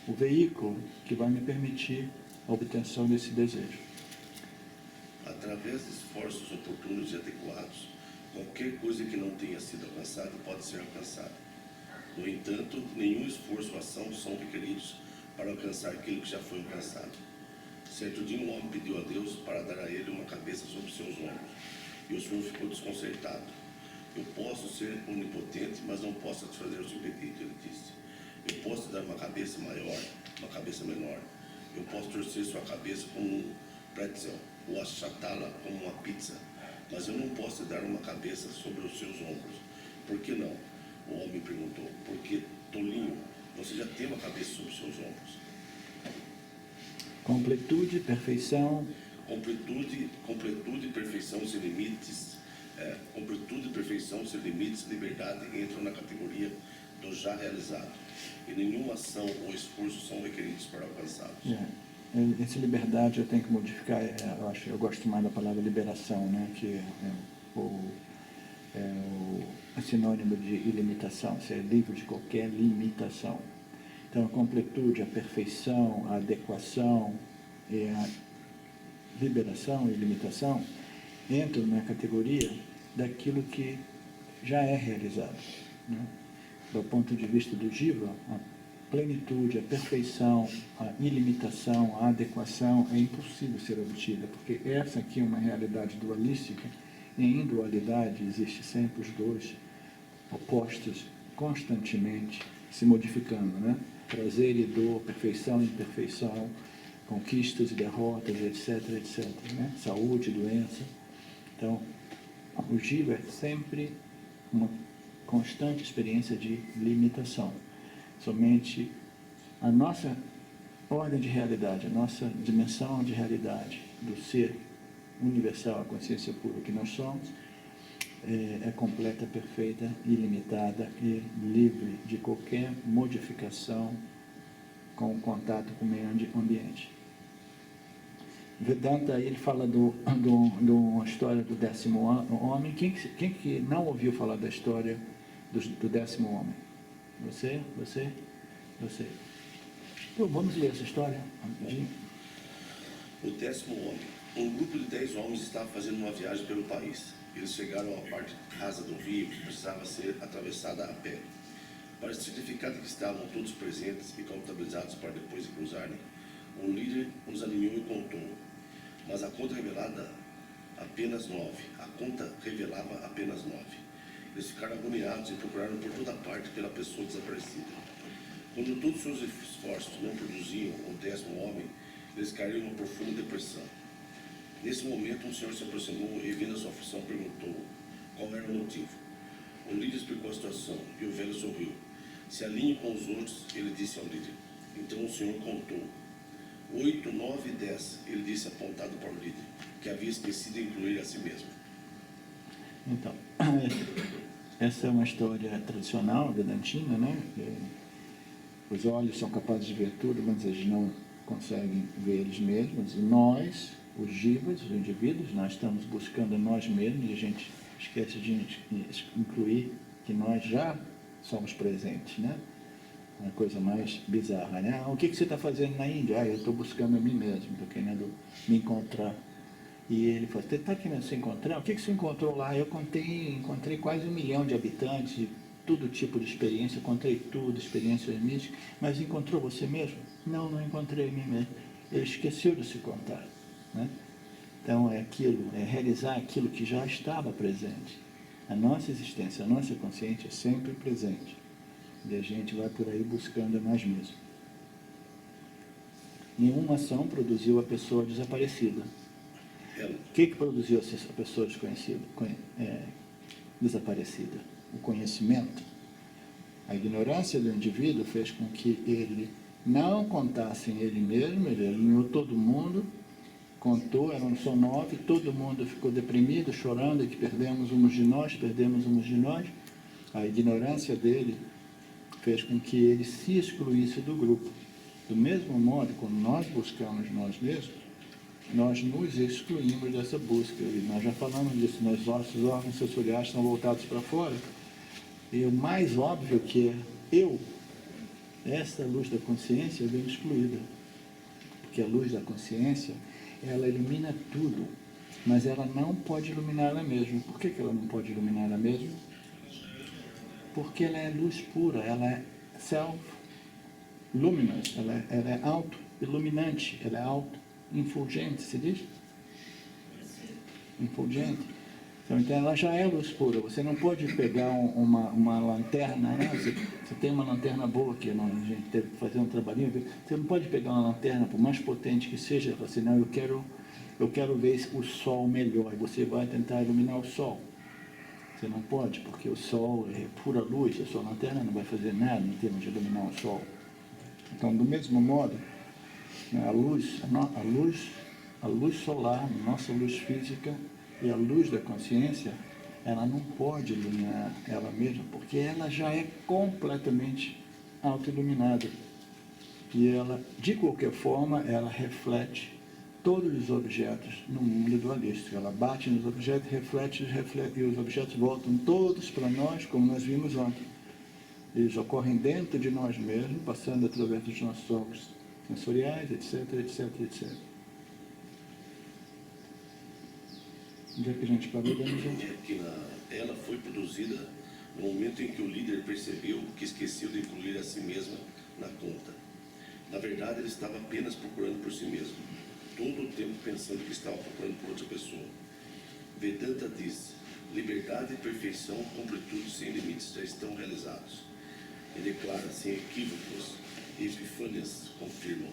o veículo que vai me permitir a obtenção desse desejo. Através de esforços oportunos e adequados, qualquer coisa que não tenha sido alcançada pode ser alcançada. No entanto, nenhum esforço ou ação são requeridos para alcançar aquilo que já foi alcançado. Certo dia, um homem pediu a Deus para dar a ele uma cabeça sobre seus ombros, e o Senhor ficou desconcertado. Eu posso ser onipotente, mas não posso satisfazer o seu pedido, ele disse. Eu posso dar uma cabeça maior, uma cabeça menor. Eu posso torcer sua cabeça como um pretzel, ou achatá-la como uma pizza, mas eu não posso dar uma cabeça sobre os seus ombros. Por que não? O homem perguntou. Porque, tolinho, você já tem uma cabeça sobre os seus ombros. Completude, perfeição. Completude, perfeição sem limites. Completude, perfeição sem limites, liberdade entram na categoria do já realizado. E nenhuma ação ou esforço são requeridos para alcançá-los. Essa liberdade eu tenho que modificar, eu gosto mais da palavra liberação, né? Que é sinônimo de ilimitação, ser livre de qualquer limitação. Então, a completude, a perfeição, a adequação e a liberação e limitação entram na categoria daquilo que já é realizado, né? Do ponto de vista do Jiva, a plenitude, a perfeição, a ilimitação, a adequação é impossível ser obtida, porque essa aqui é uma realidade dualística, e em dualidade existe sempre os dois opostos constantemente se modificando, né? Prazer e dor, perfeição e imperfeição, conquistas e derrotas, etc, etc, né? Saúde, doença. Então, o Jiva é sempre uma constante experiência de limitação. Somente a nossa ordem de realidade, a nossa dimensão de realidade do ser universal, a consciência pura que nós somos, é completa, perfeita, ilimitada e livre de qualquer modificação com o contato com o meio ambiente. Vedanta, ele fala de uma história do 10º homem. Quem que não ouviu falar da história do 10º homem? Você? Então, vamos ler essa história rapidinho. O 10º homem. Um grupo de 10 homens estava fazendo uma viagem pelo país. Eles chegaram a uma parte rasa do rio que precisava ser atravessada a pé. Para certificar de que estavam todos presentes e contabilizados para depois de cruzarem, um líder os alinhou e contou. Mas a conta revelava apenas 9. Eles ficaram agoniados e procuraram por toda parte pela pessoa desaparecida. Quando todos seus esforços não produziam o 10º homem, eles caíram em uma profunda depressão. Nesse momento, um senhor se aproximou e, vendo a sua aflição, perguntou qual era o motivo. O líder explicou a situação e o velho sorriu. Se alinhe com os outros, ele disse ao líder. Então o senhor contou. 8, 9 e 10, ele disse apontado para o líder, que havia esquecido de incluir a si mesmo. Então, essa é uma história tradicional vedantina, né? Os olhos são capazes de ver tudo, mas eles não conseguem ver eles mesmos. E nós, os jivas, os indivíduos, nós estamos buscando nós mesmos e a gente esquece de incluir que nós já somos presentes, né? Uma coisa mais bizarra, né? O que você está fazendo na Índia? Eu estou buscando a mim mesmo, estou querendo me encontrar. E ele falou, você está querendo se encontrar? O que você encontrou lá? Eu encontrei quase 1 milhão de habitantes, de todo tipo de experiência, encontrei tudo, experiências místicas, mas encontrou você mesmo? Não, não encontrei a mim mesmo. Ele esqueceu de se contar, né? Então é aquilo, é realizar aquilo que já estava presente. A nossa existência, a nossa consciência é sempre presente. E a gente vai por aí buscando a nós mesmos. Nenhuma ação produziu a pessoa desaparecida. O que produziu essa pessoa desaparecida? O conhecimento. A ignorância do indivíduo fez com que ele não contasse em ele mesmo, ele alinhou todo mundo, contou, eram só 9, todo mundo ficou deprimido, chorando, que perdemos uns de nós. A ignorância dele fez com que ele se excluísse do grupo. Do mesmo modo, quando nós buscamos nós mesmos, nós nos excluímos dessa busca. E nós já falamos disso, nossos órgãos sensoriais estão voltados para fora. E o mais óbvio que é eu, essa luz da consciência, vem excluída. Porque a luz da consciência, ela ilumina tudo, mas ela não pode iluminar ela mesma. Por que ela não pode iluminar ela mesma? Porque ela é luz pura, ela é self-luminous, ela é auto-iluminante, ela é auto-infulgente, se diz? Infulgente. Então ela já é luz pura. Você não pode pegar uma lanterna, né? Você tem uma lanterna boa aqui, a gente teve que fazer um trabalhinho. Você não pode pegar uma lanterna, por mais potente que seja, e falar assim, não, eu quero ver o sol melhor. E você vai tentar iluminar o sol. Você não pode, porque o sol é pura luz, a sua lanterna não vai fazer nada em termos de iluminar o sol. Então, do mesmo modo, a luz solar, a nossa luz física e a luz da consciência, ela não pode iluminar ela mesma, porque ela já é completamente auto-iluminada. E ela, de qualquer forma, ela reflete todos os objetos no mundo dualístico. Ela bate nos objetos, reflete, e os objetos voltam todos para nós, como nós vimos ontem. Eles ocorrem dentro de nós mesmos, passando através dos nossos órgãos sensoriais, etc. Onde é que a gente parou, gente? É que ela foi produzida no momento em que o líder percebeu que esqueceu de incluir a si mesma na conta. Na verdade, ele estava apenas procurando por si mesmo, todo o tempo pensando que estava procurando por outra pessoa. Vedanta diz, liberdade, perfeição, completude sem limites já estão realizados. E declara, sem equívocos, e epifânias confirmam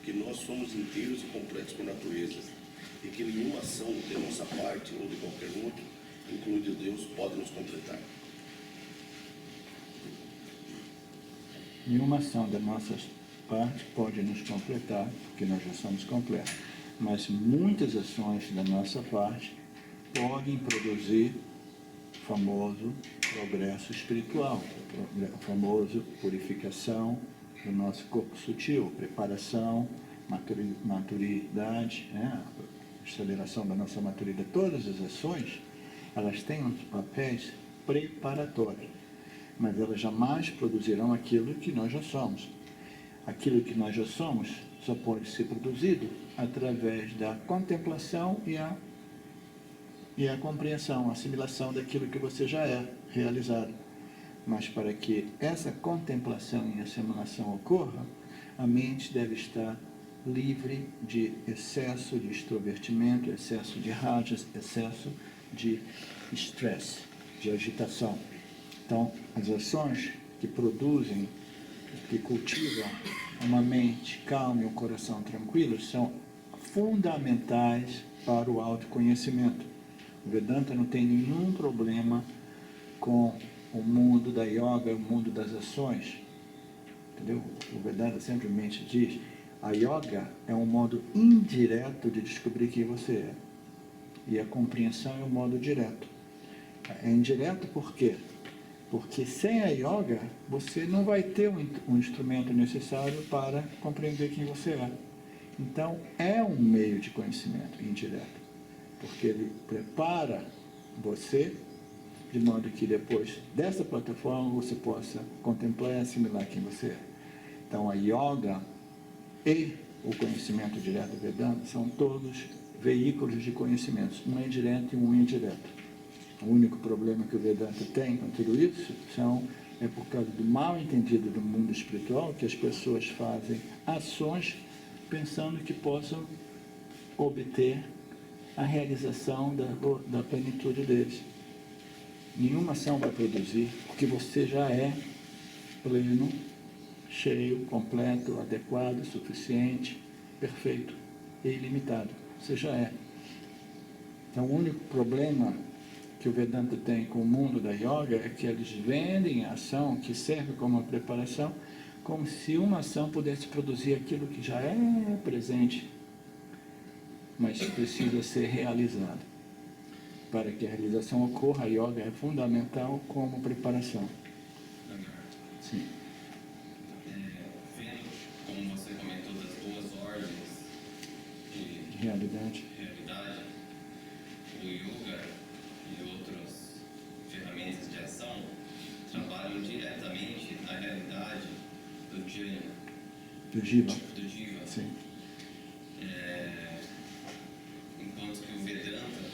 que nós somos inteiros e completos por natureza, e que nenhuma ação de nossa parte ou de qualquer outro, incluindo Deus, pode nos completar. Nenhuma ação da nossa parte pode nos completar, porque nós já somos completos. Mas muitas ações da nossa parte podem produzir o famoso progresso espiritual, o famoso purificação do nosso corpo sutil, preparação, maturidade, né? Aceleração da nossa maturidade. Todas as ações, elas têm uns papéis preparatórios, mas elas jamais produzirão aquilo que nós já somos. aquilo que nós já somos só pode ser produzido através da contemplação e a compreensão, a assimilação daquilo que você já é realizado. Mas para que essa contemplação e assimilação ocorra, a mente deve estar livre de excesso de extrovertimento, excesso de rajas, excesso de estresse, de agitação. Então, as ações que produzem, que cultivam uma mente calma e um coração tranquilo são fundamentais para o autoconhecimento. O Vedanta não tem nenhum problema com o mundo da yoga, o mundo das ações. Entendeu? O Vedanta simplesmente diz, a yoga é um modo indireto de descobrir quem você é. E a compreensão é um modo direto. É indireto por quê? Porque sem a yoga, você não vai ter um instrumento necessário para compreender quem você é. Então, é um meio de conhecimento indireto. Porque ele prepara você de modo que depois dessa plataforma você possa contemplar e assimilar quem você é. Então, a yoga e o conhecimento direto do Vedanta são todos veículos de conhecimentos, um é direto e um indireto. O único problema que o Vedanta tem com tudo isso é por causa do mal entendido do mundo espiritual, que as pessoas fazem ações pensando que possam obter a realização da plenitude deles. Nenhuma ação vai produzir, porque você já é pleno, cheio, completo, adequado, suficiente, perfeito e ilimitado. Você já é. Então, o único problema que o Vedanta tem com o mundo da yoga é que eles vendem a ação que serve como uma preparação, como se uma ação pudesse produzir aquilo que já é presente, mas precisa ser realizado. Para que a realização ocorra, a yoga é fundamental como preparação. Sim. Vendo, como você comentou, das duas ordens de Realidade. o yoga e outras ferramentas de ação trabalham diretamente na realidade do jhana, Do Jiva. do jiva. Sim. Enquanto que o Vedanta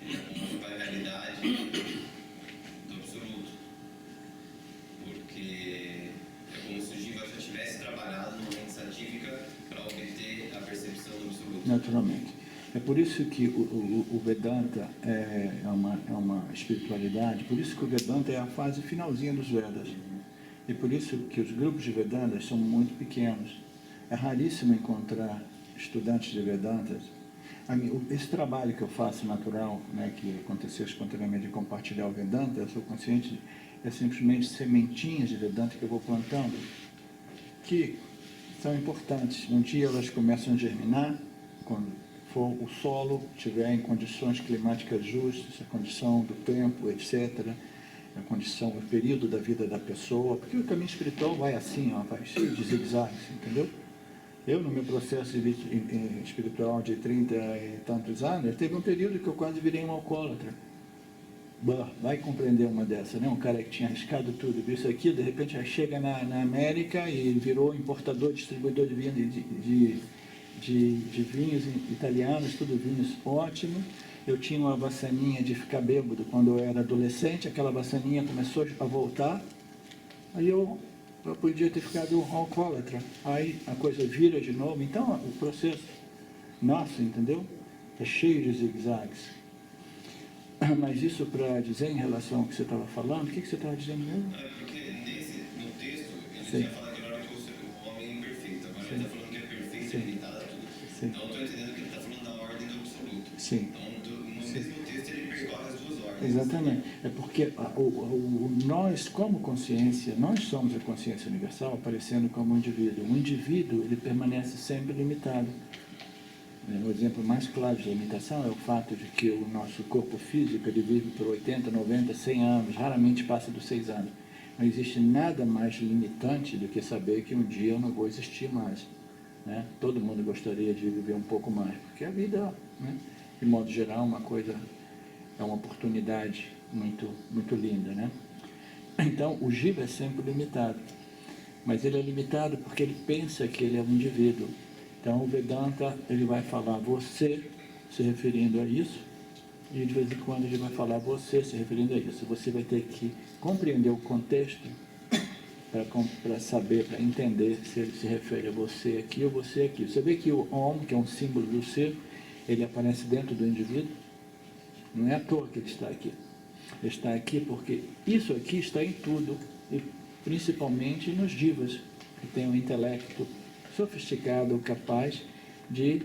ele aponta para a realidade do absoluto, porque é como se o jiva já tivesse trabalhado numa mente satívica para obter a percepção do absoluto. Naturalmente. É por isso que o Vedanta é uma espiritualidade, por isso que o Vedanta é a fase finalzinha dos Vedas. E por isso que os grupos de Vedantas são muito pequenos. É raríssimo encontrar estudantes de Vedantas. Esse trabalho que eu faço natural, né, que aconteceu espontaneamente de compartilhar o Vedanta, eu sou consciente, é simplesmente sementinhas de Vedanta que eu vou plantando, que são importantes. Um dia elas começam a germinar, quando for o solo estiver em condições climáticas justas, a condição do tempo, etc., a condição, o período da vida da pessoa, porque o caminho espiritual vai assim, ó, vai cheio de zigue-zagues, entendeu? Eu, no meu processo de vida espiritual de 30 e tantos anos, teve um período que eu quase virei um alcoólatra. Vai compreender uma dessa, né? Um cara que tinha arriscado tudo, viu isso aqui, de repente já chega na América e virou importador, distribuidor de vinhos italianos, tudo vinhos ótimos. Eu tinha uma baçaninha de ficar bêbado quando eu era adolescente, aquela baçaninha começou a voltar, aí eu podia ter ficado um alcoólatra. Aí a coisa vira de novo. Então, o processo nosso, entendeu? É cheio de zigue-zagues. Mas isso para dizer em relação ao que você estava falando, o que você estava dizendo mesmo? Porque no texto, ele Sim. tinha falado que era o homem é imperfeito. Agora ele está falando que é perfeito, Sim. limitado, tudo. Sim. Então, eu estou entendendo que ele está falando da ordem do absoluto. Sim. Então, no mesmo texto, ele percorre as duas ordens. Exatamente. É porque nós, como consciência, nós somos a consciência universal aparecendo como um indivíduo. O indivíduo, ele permanece sempre limitado. O exemplo mais claro de limitação é o fato de que o nosso corpo físico ele vive por 80, 90, 100 anos, raramente passa dos 6 anos. Não existe nada mais limitante do que saber que um dia eu não vou existir mais. Né? Todo mundo gostaria de viver um pouco mais, porque a vida, né, de modo geral, é uma oportunidade muito, muito linda. Né? Então, o jiva é sempre limitado. mas ele é limitado porque ele pensa que ele é um indivíduo. Então o Vedanta, ele vai falar você, se referindo a isso, e de vez em quando ele vai falar você, se referindo a isso. Você vai ter que compreender o contexto para saber, para entender se ele se refere a você aqui ou você aqui. Você vê que o Om, que é um símbolo do ser, ele aparece dentro do indivíduo. Não é à toa que ele está aqui. Ele está aqui porque isso aqui está em tudo, e principalmente nos divas, que têm um intelecto sofisticado, capaz de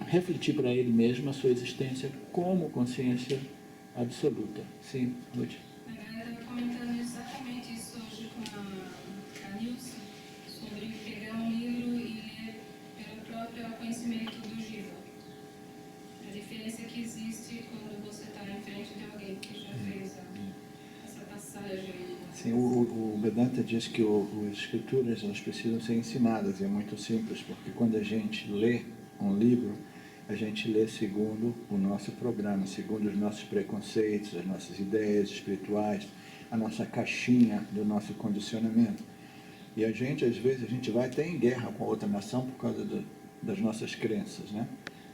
refletir para ele mesmo a sua existência como consciência absoluta. Sim, Ruth? A galera estava comentando exatamente isso hoje com a Nilce, sobre pegar um livro e ler pelo próprio conhecimento do Jiva. A diferença que existe quando você está em frente de alguém que já fez essa passagem. Sim, o Vedanta diz que as escrituras elas precisam ser ensinadas, e é muito simples, porque quando a gente lê um livro, a gente lê segundo o nosso programa, segundo os nossos preconceitos, as nossas ideias espirituais, a nossa caixinha do nosso condicionamento. E a gente, às vezes, a gente vai até em guerra com a outra nação por causa das nossas crenças, né?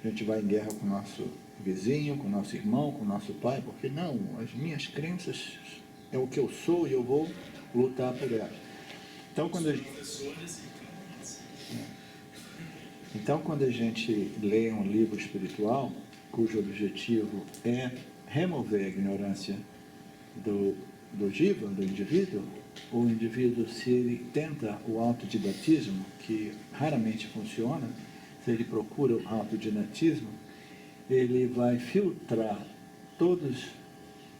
A gente vai em guerra com o nosso vizinho, com o nosso irmão, com o nosso pai, porque não, as minhas crenças é o que eu sou e eu vou lutar por elas. Então, quando a gente lê um livro espiritual, cujo objetivo é remover a ignorância do jiva, do indivíduo, o indivíduo, se ele tenta o autodidatismo, que raramente funciona, se ele procura o autodidatismo, ele vai filtrar todos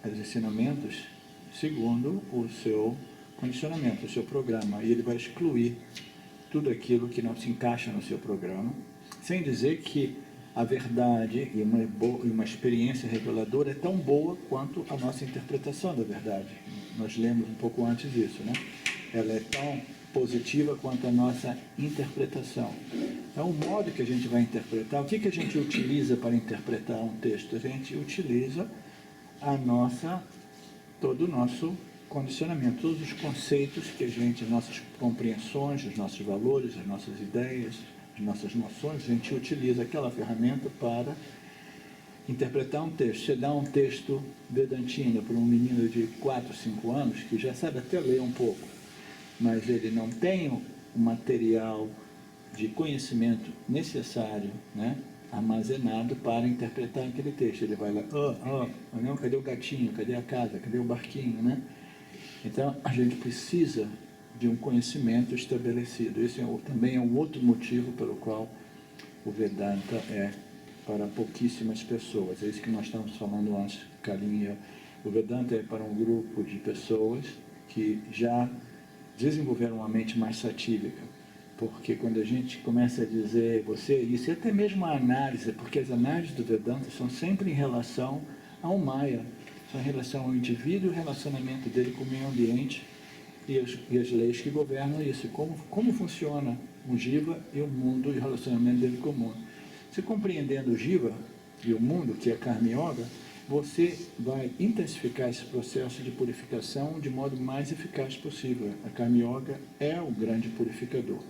os ensinamentos segundo o seu condicionamento, o seu programa, e ele vai excluir tudo aquilo que não se encaixa no seu programa, sem dizer que a verdade e uma experiência reveladora é tão boa quanto a nossa interpretação da verdade. Nós lemos um pouco antes isso, né? Ela é tão positiva quanto a nossa interpretação. Então, o modo que a gente vai interpretar, o que a gente utiliza para interpretar um texto? A gente utiliza todo o nosso condicionamento, todos os conceitos que a gente, nossas compreensões, os nossos valores, as nossas ideias, as nossas noções, a gente utiliza aquela ferramenta para interpretar um texto. Você dá um texto vedantino para um menino de 4, 5 anos, que já sabe até ler um pouco, mas ele não tem o material de conhecimento necessário, né, armazenado para interpretar aquele texto. Ele vai lá, não, cadê o gatinho, cadê a casa, cadê o barquinho, né? Então, a gente precisa de um conhecimento estabelecido. Esse também é um outro motivo pelo qual o Vedanta é para pouquíssimas pessoas. É isso que nós estamos falando antes, Kalinha. O Vedanta é para um grupo de pessoas que já desenvolveram uma mente mais satívica. Porque quando a gente começa a dizer isso é até mesmo a análise, porque as análises do Vedanta são sempre em relação ao Maya, são em relação ao indivíduo e o relacionamento dele com o meio ambiente e as leis que governam isso, como funciona o Jiva e o mundo e o relacionamento dele com o mundo. Se compreendendo o Jiva e o mundo, que é Karma Yoga, você vai intensificar esse processo de purificação de modo mais eficaz possível. A Karma Yoga é o grande purificador.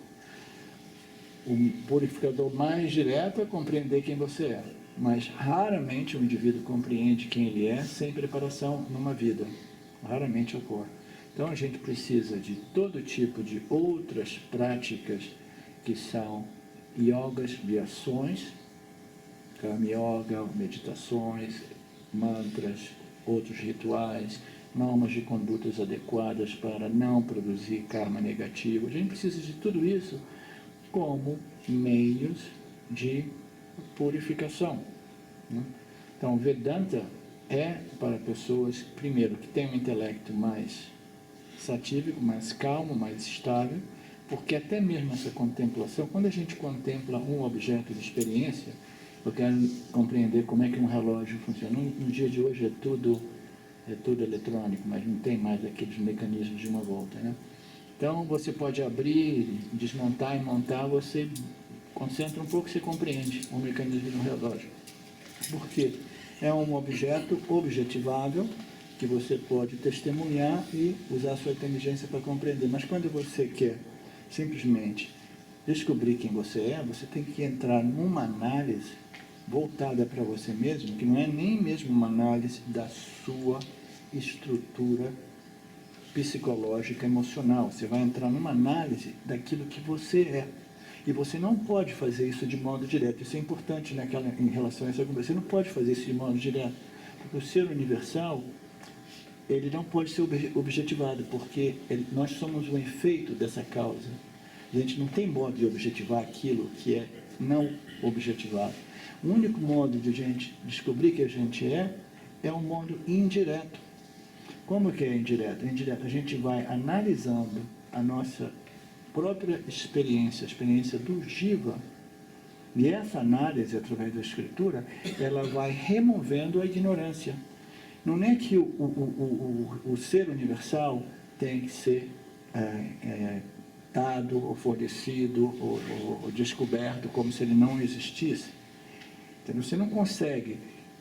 O purificador mais direto é compreender quem você é, mas raramente o indivíduo compreende quem ele é sem preparação numa vida. Raramente ocorre. Então a gente precisa de todo tipo de outras práticas que são yogas de ações, Karma Yoga, meditações, mantras, outros rituais, normas de condutas adequadas para não produzir karma negativo. A gente precisa de tudo isso como meios de purificação, né? Então, Vedanta é para pessoas, primeiro, que têm um intelecto mais satívico, mais calmo, mais estável, porque até mesmo essa contemplação, quando a gente contempla um objeto de experiência, eu quero compreender como é que um relógio funciona. No dia de hoje é tudo eletrônico, mas não tem mais aqueles mecanismos de uma volta, né? Então, você pode abrir, desmontar e montar, você concentra um pouco e você compreende o mecanismo de um relógio. Por quê? É um objeto objetivável que você pode testemunhar e usar a sua inteligência para compreender. Mas quando você quer simplesmente descobrir quem você é, você tem que entrar numa análise voltada para você mesmo, que não é nem mesmo uma análise da sua estrutura psicológica, emocional. Você vai entrar numa análise daquilo que você é. E você não pode fazer isso de modo direto. Isso é importante em relação a essa conversa. Você não pode fazer isso de modo direto. Porque o ser universal, ele não pode ser objetivado, porque nós somos um efeito dessa causa. A gente não tem modo de objetivar aquilo que é não objetivado. O único modo de a gente descobrir que a gente é um modo indireto. Como que é indireto? Indireto, a gente vai analisando a nossa própria experiência, a experiência do Jiva, e essa análise, através da escritura, ela vai removendo a ignorância. Não é que o ser universal tem que ser dado, ou fornecido, ou descoberto, como se ele não existisse. Entendeu? Você não consegue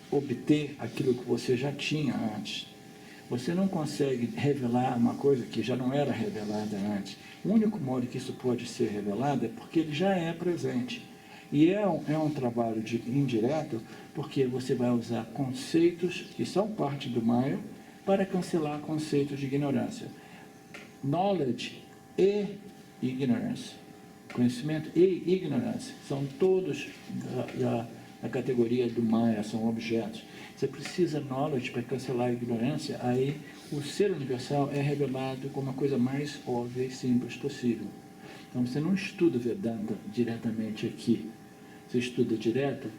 obter aquilo que você já tinha antes. Você não consegue revelar uma coisa que já não era revelada antes. O único modo que isso pode ser revelado é porque ele já é presente. E é um trabalho indireto, porque você vai usar conceitos que são parte do Maya para cancelar conceitos de ignorância. Knowledge e ignorance. Conhecimento e ignorância são todos da categoria do Maya, são objetos. Você precisa knowledge para cancelar a ignorância, aí o ser universal é revelado como a coisa mais óbvia e simples possível. Então você não estuda Vedanta diretamente aqui, você estuda direto,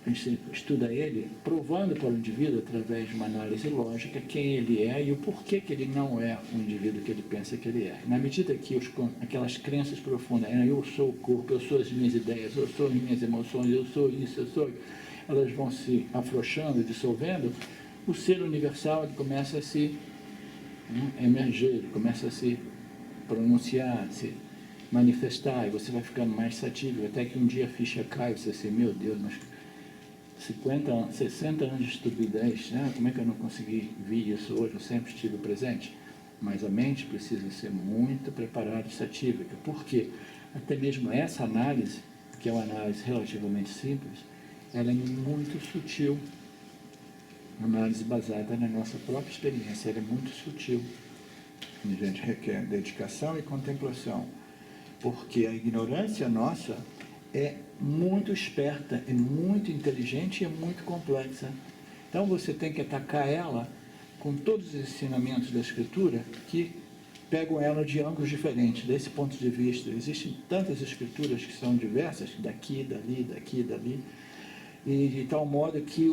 você estuda ele provando para o indivíduo, através de uma análise lógica, quem ele é e o porquê que ele não é o indivíduo que ele pensa que ele é. Na medida que aquelas crenças profundas, eu sou o corpo, eu sou as minhas ideias, eu sou as minhas emoções, eu sou isso, eu sou... elas vão se afrouxando, dissolvendo, o ser universal ele começa a se emergir, ele começa a se pronunciar, se manifestar, e você vai ficando mais satível, até que um dia a ficha cai, você assim, meu Deus, mas 60 anos de estupidez, né? Como é que eu não consegui ver isso hoje? Eu sempre estive presente. Mas a mente precisa ser muito preparada e satívica. Por quê? Até mesmo essa análise, que é uma análise relativamente simples, ela é muito sutil. Uma análise baseada na nossa própria experiência, ela é muito sutil. A gente requer dedicação e contemplação, porque a ignorância nossa é muito esperta, é muito inteligente e é muito complexa. Então você tem que atacar ela com todos os ensinamentos da Escritura que pegam ela de ângulos diferentes, desse ponto de vista. Existem tantas escrituras que são diversas, daqui, dali, e de tal modo que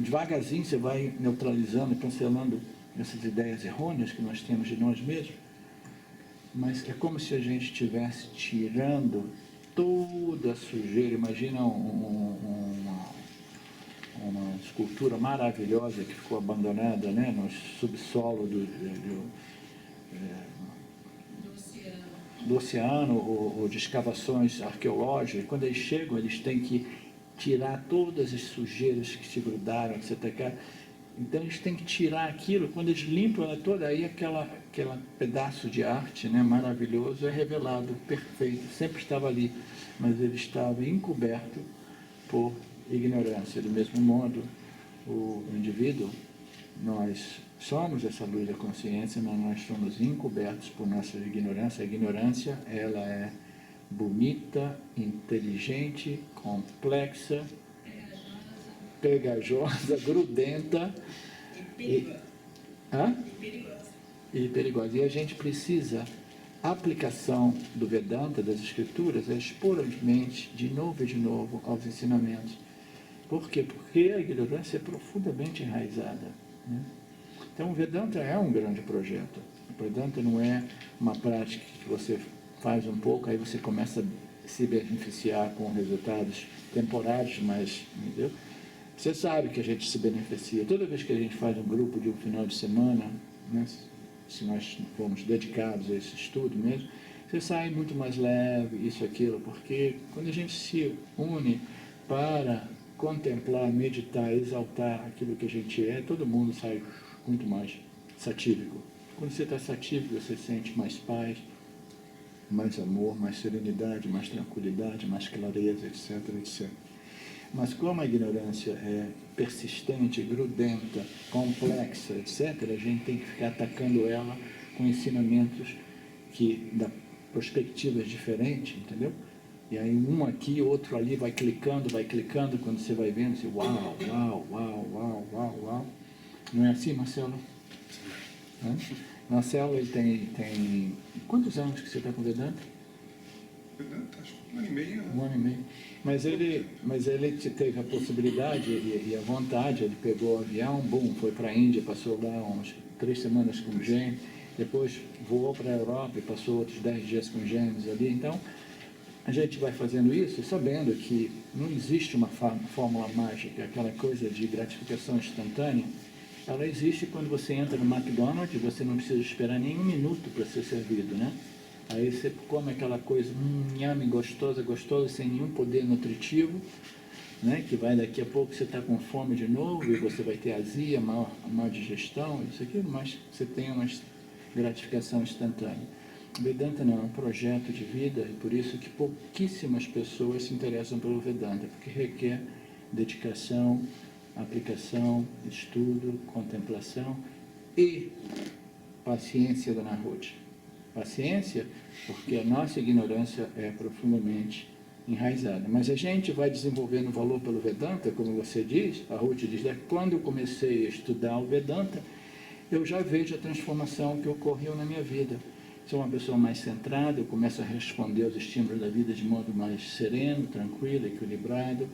devagarzinho você vai neutralizando, cancelando essas ideias errôneas que nós temos de nós mesmos. Mas é como se a gente estivesse tirando toda a sujeira. Imagina uma escultura maravilhosa que ficou abandonada, né, no subsolo do oceano ou de escavações arqueológicas. Quando eles chegam, eles têm que tirar todas as sujeiras que se grudaram, etc. Então eles têm que tirar aquilo. Quando eles limpam ela toda, aí aquele pedaço de arte, né, maravilhoso é revelado, perfeito, sempre estava ali, mas ele estava encoberto por ignorância. Do mesmo modo, o indivíduo, nós somos essa luz da consciência, mas nós somos encobertos por nossa ignorância. A ignorância, ela é bonita, inteligente, complexa, pegajosa, grudenta e perigosa. E perigosa. E a gente precisa, a aplicação do Vedanta, das Escrituras, é expor a mente de novo aos ensinamentos. Por quê? Porque a ignorância é profundamente enraizada, né? Então o Vedanta é um grande projeto. O Vedanta não é uma prática que você faz um pouco, aí você começa a se beneficiar com resultados temporários, mas, entendeu? Você sabe que a gente se beneficia. Toda vez que a gente faz um grupo de um final de semana, né, se nós formos dedicados a esse estudo mesmo, você sai muito mais leve, isso, aquilo, porque quando a gente se une para contemplar, meditar, exaltar aquilo que a gente é, todo mundo sai muito mais satívico. Quando você está satívico, você sente mais paz, mais amor, mais serenidade, mais tranquilidade, mais clareza, etc, etc. Mas como a ignorância é persistente, grudenta, complexa, etc., a gente tem que ficar atacando ela com ensinamentos que dá perspectivas diferentes, entendeu? E aí um aqui, outro ali, vai clicando, quando você vai vendo, você, uau, uau, uau, uau, uau, uau. Não é assim, Marcelo? Hã? Marcelo, ele tem... Quantos anos que você está com o Vedanta? Vedanta, acho que 1 ano e meio. Um ano e meio. Mas ele teve a possibilidade e a vontade, ele pegou o avião, bum, foi para a Índia, passou lá umas 3 semanas com o James, depois voou para a Europa e passou outros 10 dias com o James ali. Então, a gente vai fazendo isso sabendo que não existe uma fórmula mágica, aquela coisa de gratificação instantânea. Ela existe quando você entra no McDonald's e você não precisa esperar nem 1 minuto para ser servido, né? Aí você come aquela coisa, nhame, gostosa, sem nenhum poder nutritivo, né? Que vai daqui a pouco você está com fome de novo e você vai ter azia, má digestão, isso aqui, mas você tem uma gratificação instantânea. Vedanta não é um projeto de vida e por isso que pouquíssimas pessoas se interessam pelo Vedanta, porque requer dedicação, aplicação, estudo, contemplação e paciência, Dona Ruth. Paciência, porque a nossa ignorância é profundamente enraizada. Mas a gente vai desenvolvendo valor pelo Vedanta, como você diz, a Ruth diz, quando eu comecei a estudar o Vedanta, eu já vejo a transformação que ocorreu na minha vida. Sou uma pessoa mais centrada, eu começo a responder aos estímulos da vida de modo mais sereno, tranquilo, equilibrado.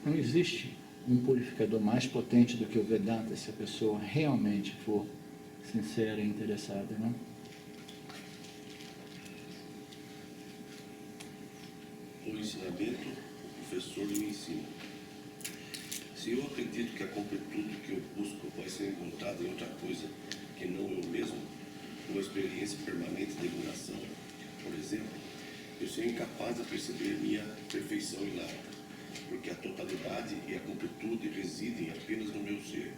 Não existe um purificador mais potente do que o Vedanta, se a pessoa realmente for sincera e interessada, né? O ensinamento, o professor e o ensino. Se eu acredito que a completude que eu busco vai ser encontrada em outra coisa que não eu mesmo, uma experiência permanente de iluminação, por exemplo, eu sou incapaz de perceber minha perfeição inata, porque a totalidade e a completude residem apenas no meu ser,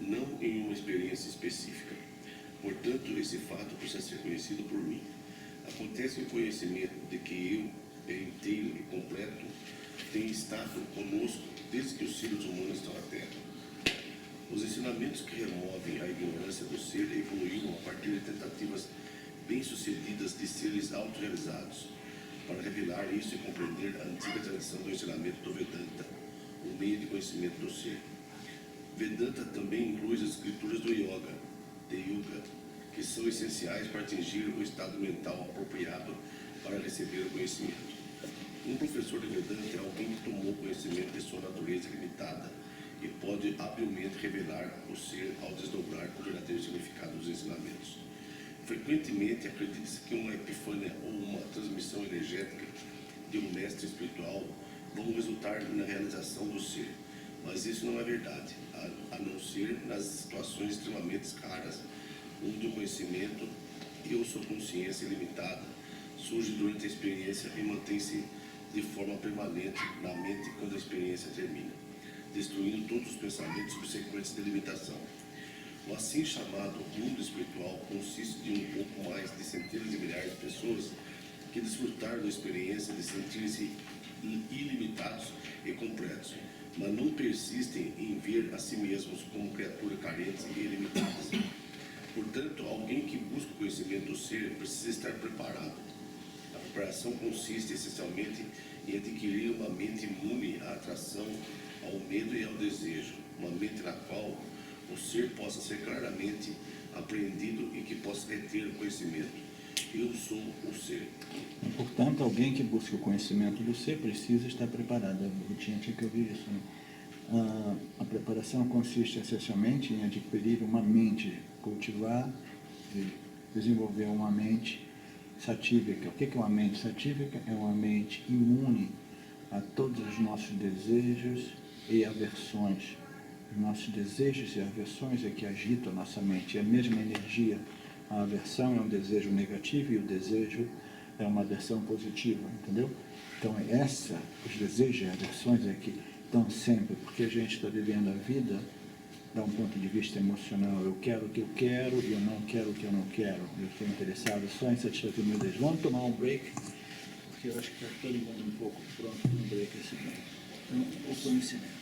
não em uma experiência específica. Portanto, esse fato precisa ser conhecido por mim. Acontece o conhecimento de que eu, inteiro e completo, tenho estado conosco desde que os seres humanos estão na Terra. Os ensinamentos que removem a ignorância do ser evoluíram a partir de tentativas bem-sucedidas de seres autorrealizados, para revelar isso e compreender a antiga tradição do ensinamento do Vedanta, o meio de conhecimento do ser. Vedanta também inclui as escrituras do Yoga, que são essenciais para atingir o estado mental apropriado para receber o conhecimento. Um professor de Vedanta é alguém que tomou conhecimento de sua natureza limitada e pode habilmente revelar o ser ao desdobrar o verdadeiro significado dos ensinamentos. Frequentemente acredita-se que uma epifânia ou uma transmissão energética de um mestre espiritual vão resultar na realização do ser, mas isso não é verdade, a não ser nas situações extremamente raras, onde o conhecimento e ou sua consciência limitada surge durante a experiência e mantém-se de forma permanente na mente quando a experiência termina, destruindo todos os pensamentos subsequentes de limitação. O assim chamado mundo espiritual consiste de um pouco mais de centenas de milhares de pessoas que desfrutaram da experiência de sentir-se ilimitados e completos, mas não persistem em ver a si mesmos como criaturas carentes e ilimitadas. Portanto, alguém que busca o conhecimento do ser precisa estar preparado. A preparação consiste essencialmente em adquirir uma mente imune à atração, ao medo e ao desejo, uma mente na qual o ser possa ser claramente apreendido e que possa reter o conhecimento. Eu sou o ser. Portanto, alguém que busca o conhecimento do ser precisa estar preparado. Eu tinha que ouvir isso, né? A preparação consiste essencialmente em adquirir uma mente, cultivar e desenvolver uma mente satívica. O que é uma mente satívica? É uma mente imune a todos os nossos desejos e aversões. Os nossos desejos e aversões é que agitam a nossa mente. É a mesma energia. A aversão é um desejo negativo e o desejo é uma aversão positiva, entendeu? Então, os desejos e aversões é que estão sempre, porque a gente está vivendo a vida dar um ponto de vista emocional. Eu quero o que eu quero e eu não quero o que eu não quero. Eu estou interessado só em satisfazer meu desejo. Vamos tomar um break, porque eu acho que está todo mundo um pouco pronto para um break assim. Então, o conhecimento.